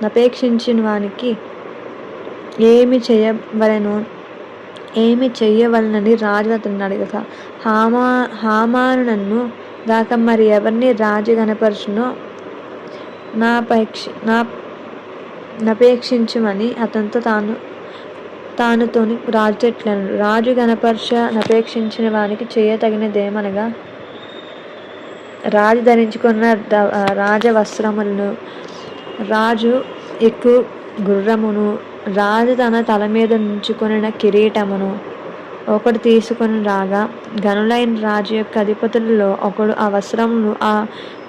S2: నపేక్షించిన వానికి ఏమి చేయవలనని రాజు అతన్ని అడగగా హామాను నన్ను దాకా మరి ఎవరిని రాజు గణపరచునో నపేక్షించమని అతనితో తానుతోని రాజు ఎట్లను. రాజు గణపరచ నపేక్షించిన వానికి చేయతగినదేమనగా రాజు ధరించుకున్న రాజవస్త్రములను, రాజు ఎక్కువ గుర్రమును, రాజు తన తల మీద నుంచుకొనిన కిరీటమును ఒకడు తీసుకొని రాగా గనులైన రాజు యొక్క అధిపతులలో ఒకడు ఆ వస్త్రమును ఆ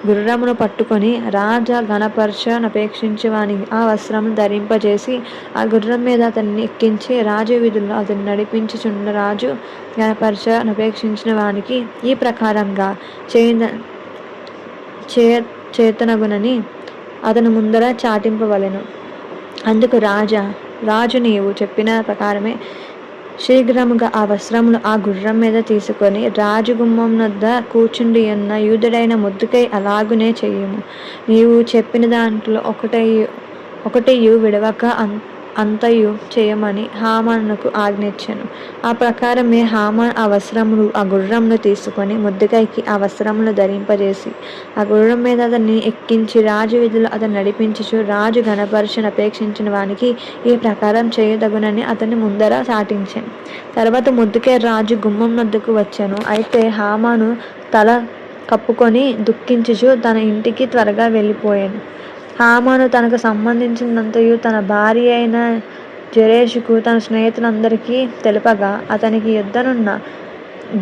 S2: గుర్రమును పట్టుకొని రాజ గణపరచ నపేక్షించే వానికి ఆ వస్త్రమును ధరింపజేసి ఆ గుర్రం మీద అతన్ని ఎక్కించి రాజు వీధుల్లో అతన్ని నడిపించుచున్న రాజు గణపరచ నపేక్షించిన వానికి ఈ ప్రకారంగా చేతనగునని అతను ముందర చాటింపవలెను. అందుకు రాజు నీవు చెప్పిన ప్రకారమే శీఘ్రముగా ఆ వస్త్రములు ఆ గుర్రం మీద తీసుకొని రాజగుమ్మం వద్ద కూర్చుండి ఉన్న యూదుడైన మొర్దెకై అలాగునే చెయ్యము. నీవు చెప్పిన దాంట్లో ఒకటియు విడవక అంతయు చేయమని హామానుకు ఆజ్ఞించెను. ఆ ప్రకారమే హామాన్ ఆ వస్త్రములు ఆ గుర్రమును తీసుకొని మొర్దెకైకి ఆ వస్త్రములు ధరింపజేసి ఆ గుర్రం మీద అతన్ని ఎక్కించి రాజు వీధిలో అతను నడిపించుచు, రాజు ఘనపరచును అపేక్షించిన వానికి ఈ ప్రకారం చేయదగునని అతన్ని ముందర సాటించెను. తర్వాత మొర్దెకై రాజు గుమ్మం వద్దకు వచ్చెను. అయితే హామాను తల కప్పుకొని దుఃఖించుచు తన ఇంటికి త్వరగా వెళ్ళిపోయాను. హామాను తనకు సంబంధించినంతయు తన భార్య అయిన జెరెషుకు తన స్నేహితులందరికీ తెలుపగా, అతనికి యుద్ధనున్న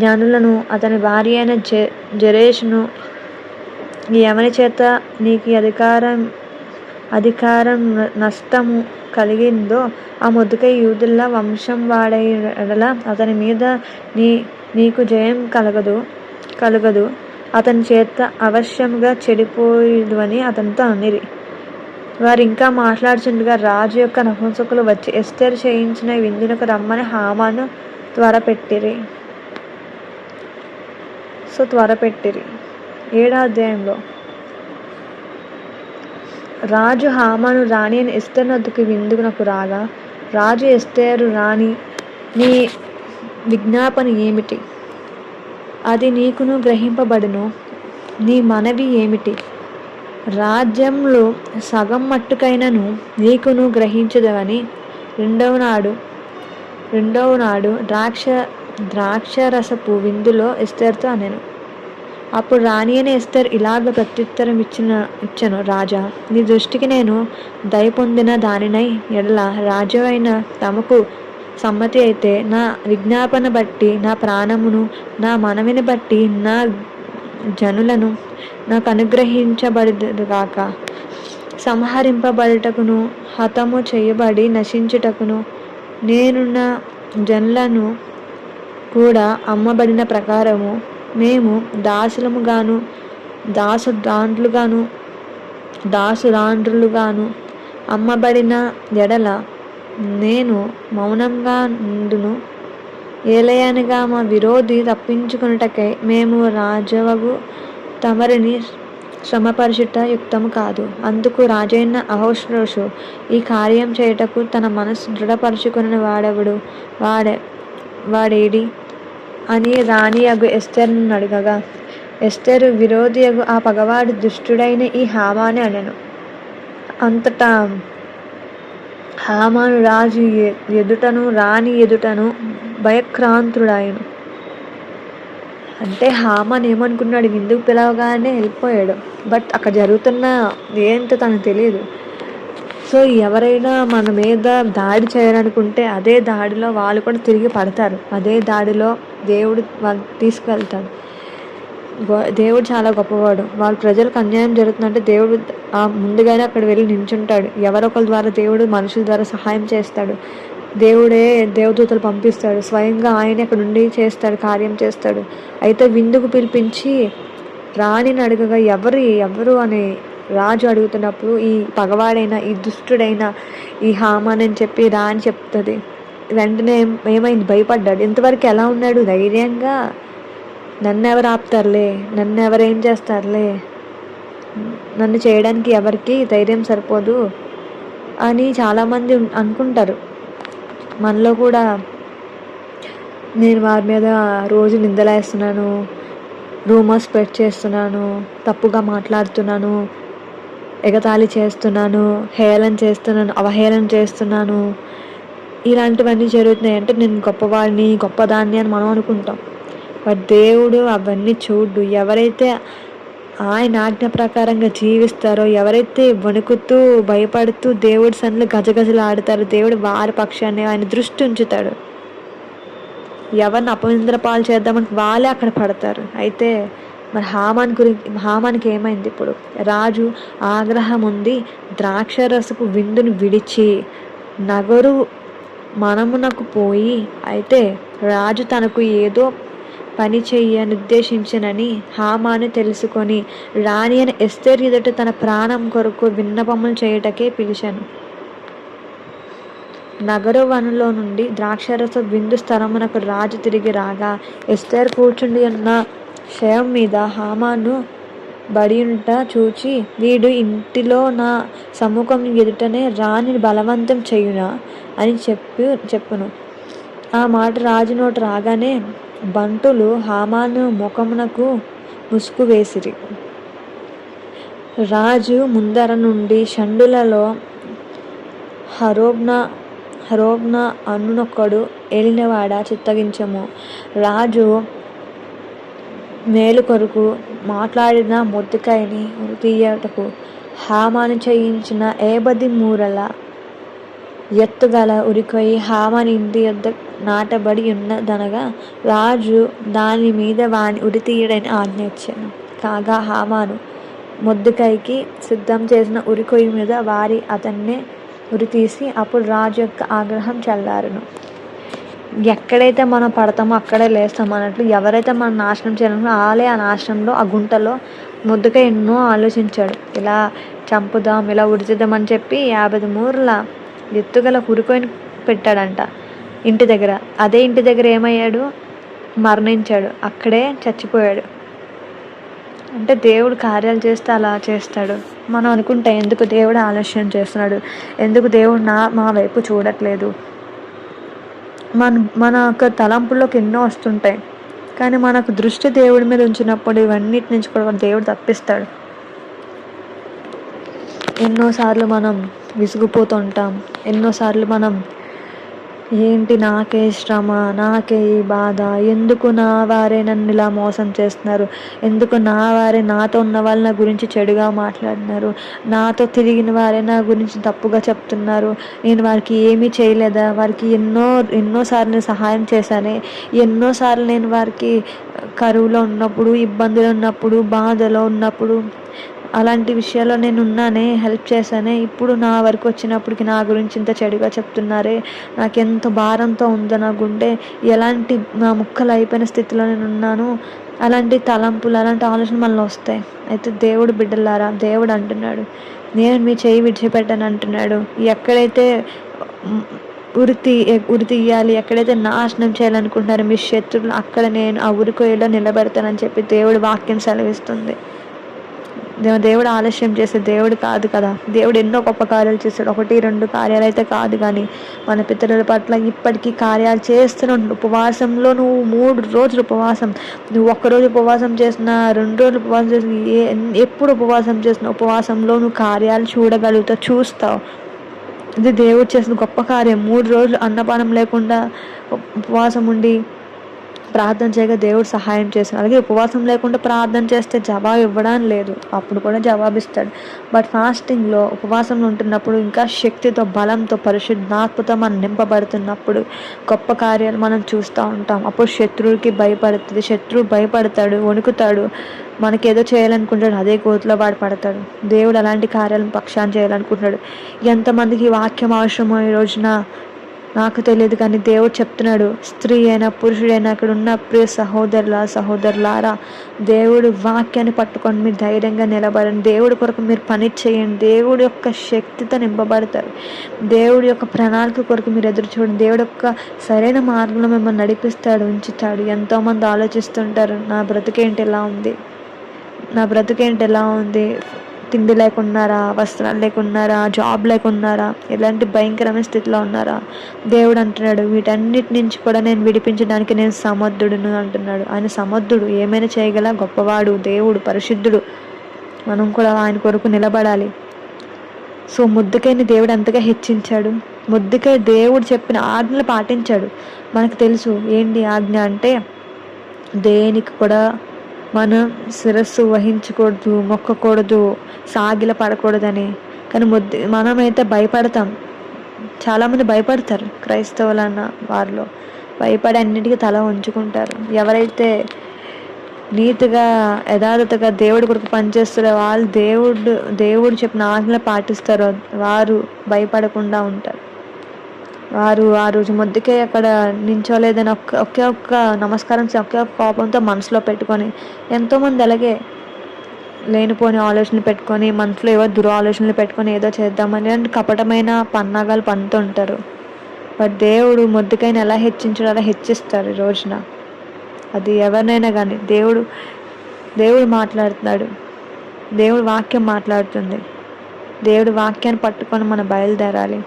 S2: జనులను అతని భార్య అయిన జెరెషును ఎవని చేత నీకు అధికారం నష్టము కలిగిందో ఆ మొర్దెకై యూదుల వంశం వాడై ఎడల అతని మీద నీకు జయం కలగదు, అతని చేత అవశ్యముగా చెడిపోయిదువని అతనితో అనిరి. వారు ఇంకా మాట్లాడుచుండగా రాజు యొక్క నపుంసకులు వచ్చి ఎస్తేరు చేయించిన విందునకు రమ్మని హామాను త్వరపెట్టిరి. 7వ అధ్యాయంలో రాజు హామాను రాణి అయిన ఎస్తేరు వద్దకు విందునకు రాగా, రాజు ఎస్తేరు, రాణి, నీ విజ్ఞాపన ఏమిటి? అది నీకును గ్రహింపబడును. నీ మనవి ఏమిటి? రాజ్యంలో సగం మట్టుకైనను నీకును గ్రహించదవని రెండవ నాడు ద్రాక్షరసపు విందులో ఎస్తేరుతో అనెను. అప్పుడు రాణి అయిన ఎస్తేరు ఇలాగ ప్రత్యుత్తరం ఇచ్చెను, రాజా, నీ దృష్టికి నేను దయ పొందిన దానినై ఎడల రాజువైన తమకు సమ్మతి అయితే నా విజ్ఞాపన బట్టి నా ప్రాణమును, నా మనవిని బట్టి నా జనులను నాకు అనుగ్రహించబడుగాక. సంహరింపబడుటకును హతము చేయబడి నశించుటకును నేను నా జనులను కూడా అమ్మబడిన ప్రకారము మేము దాసులముగాను దాసురాండ్రులుగాను అమ్మబడిన ఎడల నేను మౌనంగా నుండును. ఏలయనగా మా విరోధి తప్పించుకొనుటకై మేము రాజవగు తమరిని శ్రమపరచుట యుక్తము కాదు. అందుకు రాజైన అహష్వేరోషు ఈ కార్యం చేయుటకు తన మనస్సు దృఢపరచుకొనిన వాడేడి అని రాణి యగు ఎస్తేరును అడగగా, ఎస్తేరు విరోధి యగు ఆ పగవాడు దుష్టుడైన ఈ హామానే అనెను. అంతటా హామాను రాజు ఎదుటను రాణి ఎదుటను భయక్రాంతుడాయెను. అంటే హామాన్ ఏమనుకున్నాడు, విందుకు పిలవగానే వెళ్ళిపోయాడు. బట్ అక్కడ జరుగుతున్న ఏంటో తనకు తెలియదు. సో ఎవరైనా మన మీద దాడి చేయాలనుకుంటే అదే దాడిలో వాళ్ళు కూడా తిరిగి పడతారు. అదే దాడిలో దేవుడు వాళ్ళు తీసుకువెళ్తాడు. దేవుడు చాలా గొప్పవాడు. వాళ్ళ ప్రజలకు అన్యాయం జరుగుతుందంటే దేవుడు ముందుగానే అక్కడ వెళ్ళి నించుంటాడు. ఎవరొకరి ద్వారా దేవుడు మనుషుల ద్వారా సహాయం చేస్తాడు. దేవుడే దేవదూతలు పంపిస్తాడు. స్వయంగా ఆయన అక్కడ నుండి కార్యం చేస్తాడు. అయితే విందుకు పిలిపించి రాణిని అడగగా ఎవరు అని రాజు అడుగుతున్నప్పుడు ఈ పగవాడైన ఈ దుష్టుడైన ఈ హామాన్ అని చెప్పి రాణి చెప్తుంది. వెంటనే ఏమైంది, భయపడ్డాడు. ఇంతవరకు ఎలా ఉన్నాడు, ధైర్యంగా నన్ను ఎవరు ఆపుతారులే, నన్ను ఎవరేం చేస్తారులే, నన్ను చేయడానికి ఎవరికి ధైర్యం సరిపోదు అని చాలామంది అనుకుంటారు. మనలో కూడా నేను వారి మీద రోజు నిందలేస్తున్నాను, రూమర్స్ స్ప్రెడ్ చేస్తున్నాను, తప్పుగా మాట్లాడుతున్నాను, ఎగతాళి చేస్తున్నాను, హేళన చేస్తున్నాను, అవహేళన చేస్తున్నాను, ఇలాంటివన్నీ జరుగుతున్నాయి అంటే నేను గొప్పవాడిని, గొప్పదాన్ని అని మనం అనుకుంటాం. బట్ దేవుడు అవన్నీ చూడు. ఎవరైతే ఆయన ఆజ్ఞ ప్రకారంగా జీవిస్తారో, ఎవరైతే వణుకుతూ భయపడుతూ దేవుడి సన్నిధిలో గజగజలు ఆడతారో, దేవుడు వారి పక్షాన్ని ఆయన దృష్టి ఉంచుతాడు. ఎవరిని అపవిత్ర పాలు చేద్దామని వాళ్ళే అక్కడ పడతారు. అయితే మరి హామాన్కి ఏమైంది? ఇప్పుడు రాజు ఆగ్రహం ఉంది, ద్రాక్షరసపు విందును విడిచి నగరు మనమునకు పోయి, అయితే రాజు తనకు ఏదో పని నిర్దేశించనని హామాను తెలుసుకొని రాణి అయిన ఎస్తేరు ఎదుట తన ప్రాణం కొరకు విన్నపములు చేయుటకే పిలిచాను. నగరు వనంలో నుండి ద్రాక్షరస విందు స్థలమునకు రాజు తిరిగి రాగా ఎస్తేరు కూర్చుండి ఉన్న శవం మీద హామాను బడియుంట చూచి, వీడు ఇంటిలో నా సముఖం ఎదుటనే రాణి బలవంతం చేయునా అని చెప్పును. ఆ మాట రాజు నోట రాగానే బంటులు హామాను ముఖమునకు ముసుగు వేసిరి. రాజు ముందర నుండి షండులలో హరోగ్న అనునొక్కడు ఏలినవాడ చిత్తగించము. రాజు మేలు కొరకు మాట్లాడిన మొర్దెకైని ఉరితీయుటకు హామాను చేయించిన 50 మూరల ఎత్తుగల ఉరికొయ్యి హామాను ఇంటి యొద్ద నాటబడి ఉన్నదనగా రాజు దాని మీద వాని ఉరితీయుడని ఆజ్ఞ ఇచ్చాను. కాగా హామాను మొర్దెకైకి సిద్ధం చేసిన ఉరికొయ్యి మీద వారి అతన్నే ఉరితీసి అప్పుడు రాజు యొక్క ఆగ్రహం చల్లారును. ఎక్కడైతే మనం పడతామో అక్కడే లేస్తాం అన్నట్లు ఎవరైతే మనం నాశనం చేయాలనుకున్నా వాళ్ళే ఆ నాశనంలో, ఆ గుంటలో. మొర్దెకై ఎన్నో ఆలోచించాడు, ఇలా చంపుదాం, ఇలా ఉరితీద్దాం అని చెప్పి 50 మూరల ఎత్తుగల ఉరికొయ్యిని పెట్టాడంట ఇంటి దగ్గర. అదే ఇంటి దగ్గర ఏమయ్యాడు? మరణించాడు, అక్కడే చచ్చిపోయాడు. అంటే దేవుడు కార్యాలు చేస్తే అలా చేస్తాడు. మనం అనుకుంటాం, ఎందుకు దేవుడు ఆలస్యం చేస్తున్నాడు, ఎందుకు దేవుడు మా వైపు చూడట్లేదు. మన యొక్క తలంపుల్లోకి ఎన్నో వస్తుంటాయి, కానీ మనకు దృష్టి దేవుడి మీద ఉంచినప్పుడు ఇవన్నిటి నుంచి కూడా దేవుడు తప్పిస్తాడు. ఎన్నోసార్లు మనం విసిగిపోతుంటాం, ఎన్నోసార్లు మనం ఏంటి నాకే శ్రమ, నాకే ఈ బాధ, ఎందుకు నా వారే నన్ను ఇలా మోసం చేస్తున్నారు, ఎందుకు నా వారే నాతో ఉన్న వాళ్ళు నా గురించి చెడుగా మాట్లాడినారు, నాతో తిరిగిన వారే నా గురించి తప్పుగా చెప్తున్నారు, నేను వారికి ఏమీ చేయలేదా, వారికి ఎన్నోసార్లు నేను సహాయం చేశానే, ఎన్నోసార్లు నేను వారికి కరువులో ఉన్నప్పుడు, ఇబ్బందులు ఉన్నప్పుడు, బాధలో ఉన్నప్పుడు అలాంటి విషయాల్లో నేను ఉన్నానే, హెల్ప్ చేశానే, ఇప్పుడు నా వరకు వచ్చినప్పటికి నా గురించి ఇంత చెడుగా చెప్తున్నారే, నాకెంత భారంతో ఉందో నా గుండె, ఎలాంటి నా ముక్కలు అయిపోయిన స్థితిలో నేను ఉన్నాను. అలాంటి తలంపులు, అలాంటి ఆలోచనలు మనలో వస్తాయి. అయితే దేవుడు బిడ్డలారా, దేవుడు అంటున్నాడు, నేను మీ చేయి విడిచిపెట్టాను అంటున్నాడు. ఎక్కడైతే ఉరి తీయాలి, ఎక్కడైతే నాశనం చేయాలనుకుంటున్నారో మీ శత్రువులు, అక్కడ నేను ఆ ఉరికొయ్యలో నిలబెడతానని చెప్పి దేవుడు వాక్యం సెలవిస్తుంది. దేవుడు ఆలస్యం చేసే దేవుడు కాదు కదా. దేవుడు ఎన్నో గొప్ప కార్యాలు చేస్తాడు, 1, 2 కార్యాలు అయితే కాదు, కానీ మన పితరుల పట్ల ఇప్పటికీ కార్యాలు చేస్తున్నాడు. ఉపవాసంలో నువ్వు 3 రోజులు ఉపవాసం, నువ్వు 1 రోజు ఉపవాసం చేసినా, 2 రోజులు ఉపవాసం చేసిన, ఎప్పుడు ఉపవాసం చేసిన ఉపవాసంలో నువ్వు కార్యాలు చూడగలుగుతావు, చూస్తావు. ఇది దేవుడు చేసిన గొప్ప కార్యం. 3 రోజులు అన్నపానం లేకుండా ఉపవాసం ఉండి ప్రార్థన చేయగా దేవుడు సహాయం చేశాడు. అలాగే ఉపవాసం లేకుండా ప్రార్థన చేస్తే జవాబు ఇవ్వడం లేదు, అప్పుడు కూడా జవాబిస్తాడు. బట్ ఫాస్టింగ్లో, ఉపవాసంలో ఉంటున్నప్పుడు, ఇంకా శక్తితో, బలంతో, పరిశుద్ధాత్మతో మనం నింపబడుతున్నప్పుడు గొప్ప కార్యాలు మనం చూస్తూ ఉంటాం. అప్పుడు శత్రువుకి భయపడుతుంది, శత్రువు భయపడతాడు, వణుకుతాడు, మనకేదో చేయాలనుకుంటాడు, అదే కోతిలో వాడు పడతాడు. దేవుడు అలాంటి కార్యాలను పక్షాన్ని చేయాలనుకుంటున్నాడు. ఎంతమందికి ఈ వాక్యం అవసరమో ఈ రోజున నాకు తెలియదు, కానీ దేవుడు చెప్తున్నాడు, స్త్రీ అయినా పురుషుడైనా అక్కడ ఉన్న ప్రియ సహోదరులారా, దేవుడు వాక్యాన్ని పట్టుకొని మీరు ధైర్యంగా నిలబడండి, దేవుడి కొరకు మీరు పని చేయండి, దేవుడి యొక్క శక్తితో నింపబడతారు, దేవుడి యొక్క ప్రణాళిక కొరకు మీరు ఎదురు చూడండి, దేవుడి యొక్క సరైన మార్గంలో మిమ్మల్ని నడిపిస్తాడు, ఉంచుతాడు. ఎంతోమంది ఆలోచిస్తుంటారు, నా బ్రతుకేంటి ఎలా ఉంది, తిండి లేకున్నారా, వస్త్రాలు లేకున్నారా, జాబ్ లేకున్నారా, ఇలాంటి భయంకరమైన స్థితిలో ఉన్నారా. దేవుడు అంటున్నాడు, వీటన్నిటి నుంచి కూడా నేను విడిపించడానికి నేను సమర్థుడును అంటున్నాడు. ఆయన సమర్థుడు, ఏమైనా చేయగల గొప్పవాడు, దేవుడు పరిశుద్ధుడు. మనం కూడా ఆయన కొరకు నిలబడాలి. సో మొర్దెకైని దేవుడు అంతగా హెచ్చించాడు. మొర్దెకై దేవుడు చెప్పిన ఆజ్ఞలు పాటించాడు. మనకు తెలుసు ఏంటి ఆజ్ఞ అంటే, దేనికి కూడా మనం శిరస్సు వహించకూడదు, మొక్కకూడదు, సాగిల పడకూడదని. కానీ మనమైతే భయపడతాం. చాలామంది భయపడతారు, క్రైస్తవులన్న వారిలో భయపడి అన్నిటికీ తల ఉంచుకుంటారు. ఎవరైతే నీతిగా, యథార్థతగా దేవుడి కొరకు పనిచేస్తారో వాళ్ళు దేవుడు చెప్పిన ఆజ్ఞలు పాటిస్తారో వారు భయపడకుండా ఉంటారు. వారు ఆ రోజు మొర్దెకై అక్కడ నించోలేదని ఒకే ఒక్క నమస్కారం, ఒకే ఒక్క కోపంతో మనసులో పెట్టుకొని, ఎంతోమంది అలాగే లేనిపోని ఆలోచనలు పెట్టుకొని, మనసులో ఏవో దురాలోచనలు పెట్టుకొని ఏదో చేద్దామని అంటే కపటమైన పన్నాగాలు పన్నుతుంటారు. బట్ దేవుడు మొర్దెకైని ఎలా హెచ్చించాడో అలా హెచ్చిస్తారు ఈ రోజున. అది ఎవరినైనా కానీ దేవుడు మాట్లాడుతున్నాడు. దేవుడి వాక్యం మాట్లాడుతుంది. దేవుడి వాక్యాన్ని పట్టుకొని మనం బయలుదేరాలి.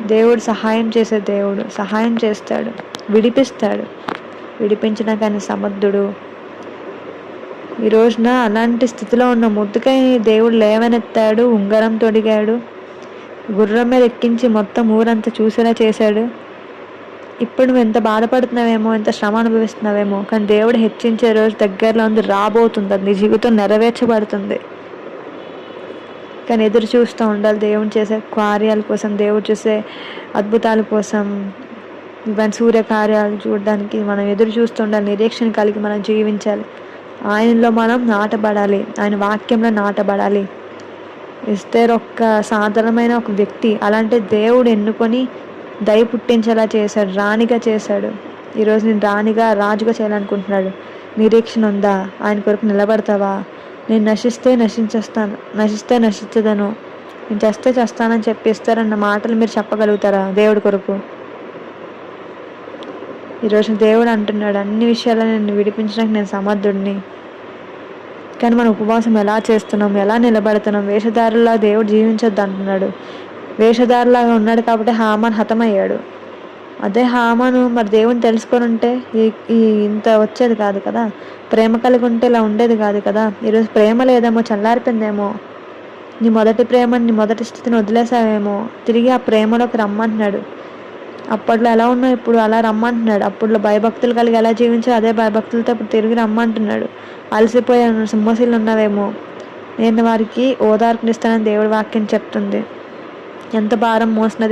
S2: దేవుడు సహాయం చేసే దేవుడు, సహాయం చేస్తాడు, విడిపిస్తాడు. విడిపించిన కానీ సమర్థుడు. ఈ రోజున అలాంటి స్థితిలో ఉన్న ముద్దుకై దేవుడు లేవనెత్తాడు, ఉంగరం తొడిగాడు, గుర్రం మీద ఎక్కించి మొత్తం ఊరంతా చూసేలా చేశాడు. ఇప్పుడు నువ్వు ఎంత బాధపడుతున్నావేమో, ఎంత శ్రమ అనుభవిస్తున్నావేమో, కానీ దేవుడు హెచ్చించే రోజు దగ్గరలో ఉంది, రాబోతుంది. అది నీ జీవితం నెరవేర్చబడుతుంది. కానీ ఎదురు చూస్తూ ఉండాలి దేవుడు చేసే కార్యాల కోసం, దేవుడు చేసే అద్భుతాల కోసం, ఇవన్నీ సూర్యకార్యాలు చూడడానికి మనం ఎదురు చూస్తూ ఉండాలి. నిరీక్షణ కలిగి మనం జీవించాలి. ఆయనలో మనం నాటబడాలి, ఆయన వాక్యంలో నాటబడాలి. ఎస్తేరు ఒక్క సాధారణమైన ఒక వ్యక్తి, అలాంటి దేవుడు ఎన్నుకొని దయ పుట్టించేలా చేశాడు, రాణిగా చేశాడు. ఈరోజు నేను రాణిగా, రాజుగా చేయాలనుకుంటున్నాడు. నిరీక్షణ ఉందా? ఆయన కొరకు నిలబడతావా? నేను నశిస్తే నశించదను, నేను చేస్తే చేస్తానని చెప్పిస్తారన్న మాటలు మీరు చెప్పగలుగుతారా దేవుడి కొరకు? ఈరోజు దేవుడు అంటున్నాడు, అన్ని విషయాల్లో నేను విడిపించడానికి నేను సమర్థుడిని. కానీ మన ఉపవాసం ఎలా చేస్తున్నాం, ఎలా నిలబడుతున్నాం? వేషధారులా దేవుడు జీవించొద్దు అంటున్నాడు. వేషధారులాగా ఉన్నాడు కాబట్టి హామాన్ హతమయ్యాడు. అదే హామాను మరి దేవుని తెలుసుకొని ఉంటే ఈ ఇంత వచ్చేది కాదు కదా. ప్రేమ కలిగి ఉంటే ఇలా ఉండేది కాదు కదా. ఈరోజు ప్రేమ లేదేమో, చల్లారిపోయిందేమో. నీ మొదటి ప్రేమని, నీ మొదటి స్థితిని వదిలేసావేమో. తిరిగి ఆ ప్రేమలోకి రమ్మంటున్నాడు. అప్పట్లో ఎలా ఉన్నావు, ఇప్పుడు అలా రమ్మంటున్నాడు. అప్పట్లో భయభక్తులు కలిగి ఎలా జీవించో అదే భయభక్తులతో ఇప్పుడు తిరిగి రమ్మంటున్నాడు. అలసిపోయాను, సింహశీలు ఉన్నావేమో, నేను వారికి ఓదార్పునిస్తానని దేవుడి వాక్యం చెప్తుంది. ఎంత భారం మోసిన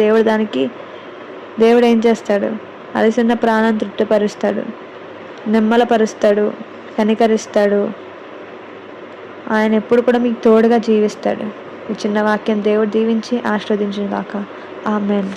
S2: దేవుడు ఏం చేస్తాడు? అలసిన ప్రాణం తృప్తిపరుస్తాడు, నిమ్మలపరుస్తాడు, కనికరిస్తాడు. ఆయన ఎప్పుడు కూడా మీకు తోడుగా జీవిస్తాడు. ఈ చిన్న వాక్యం దేవుడు దీవించి ఆశీర్వదించును గాక. ఆమేన్.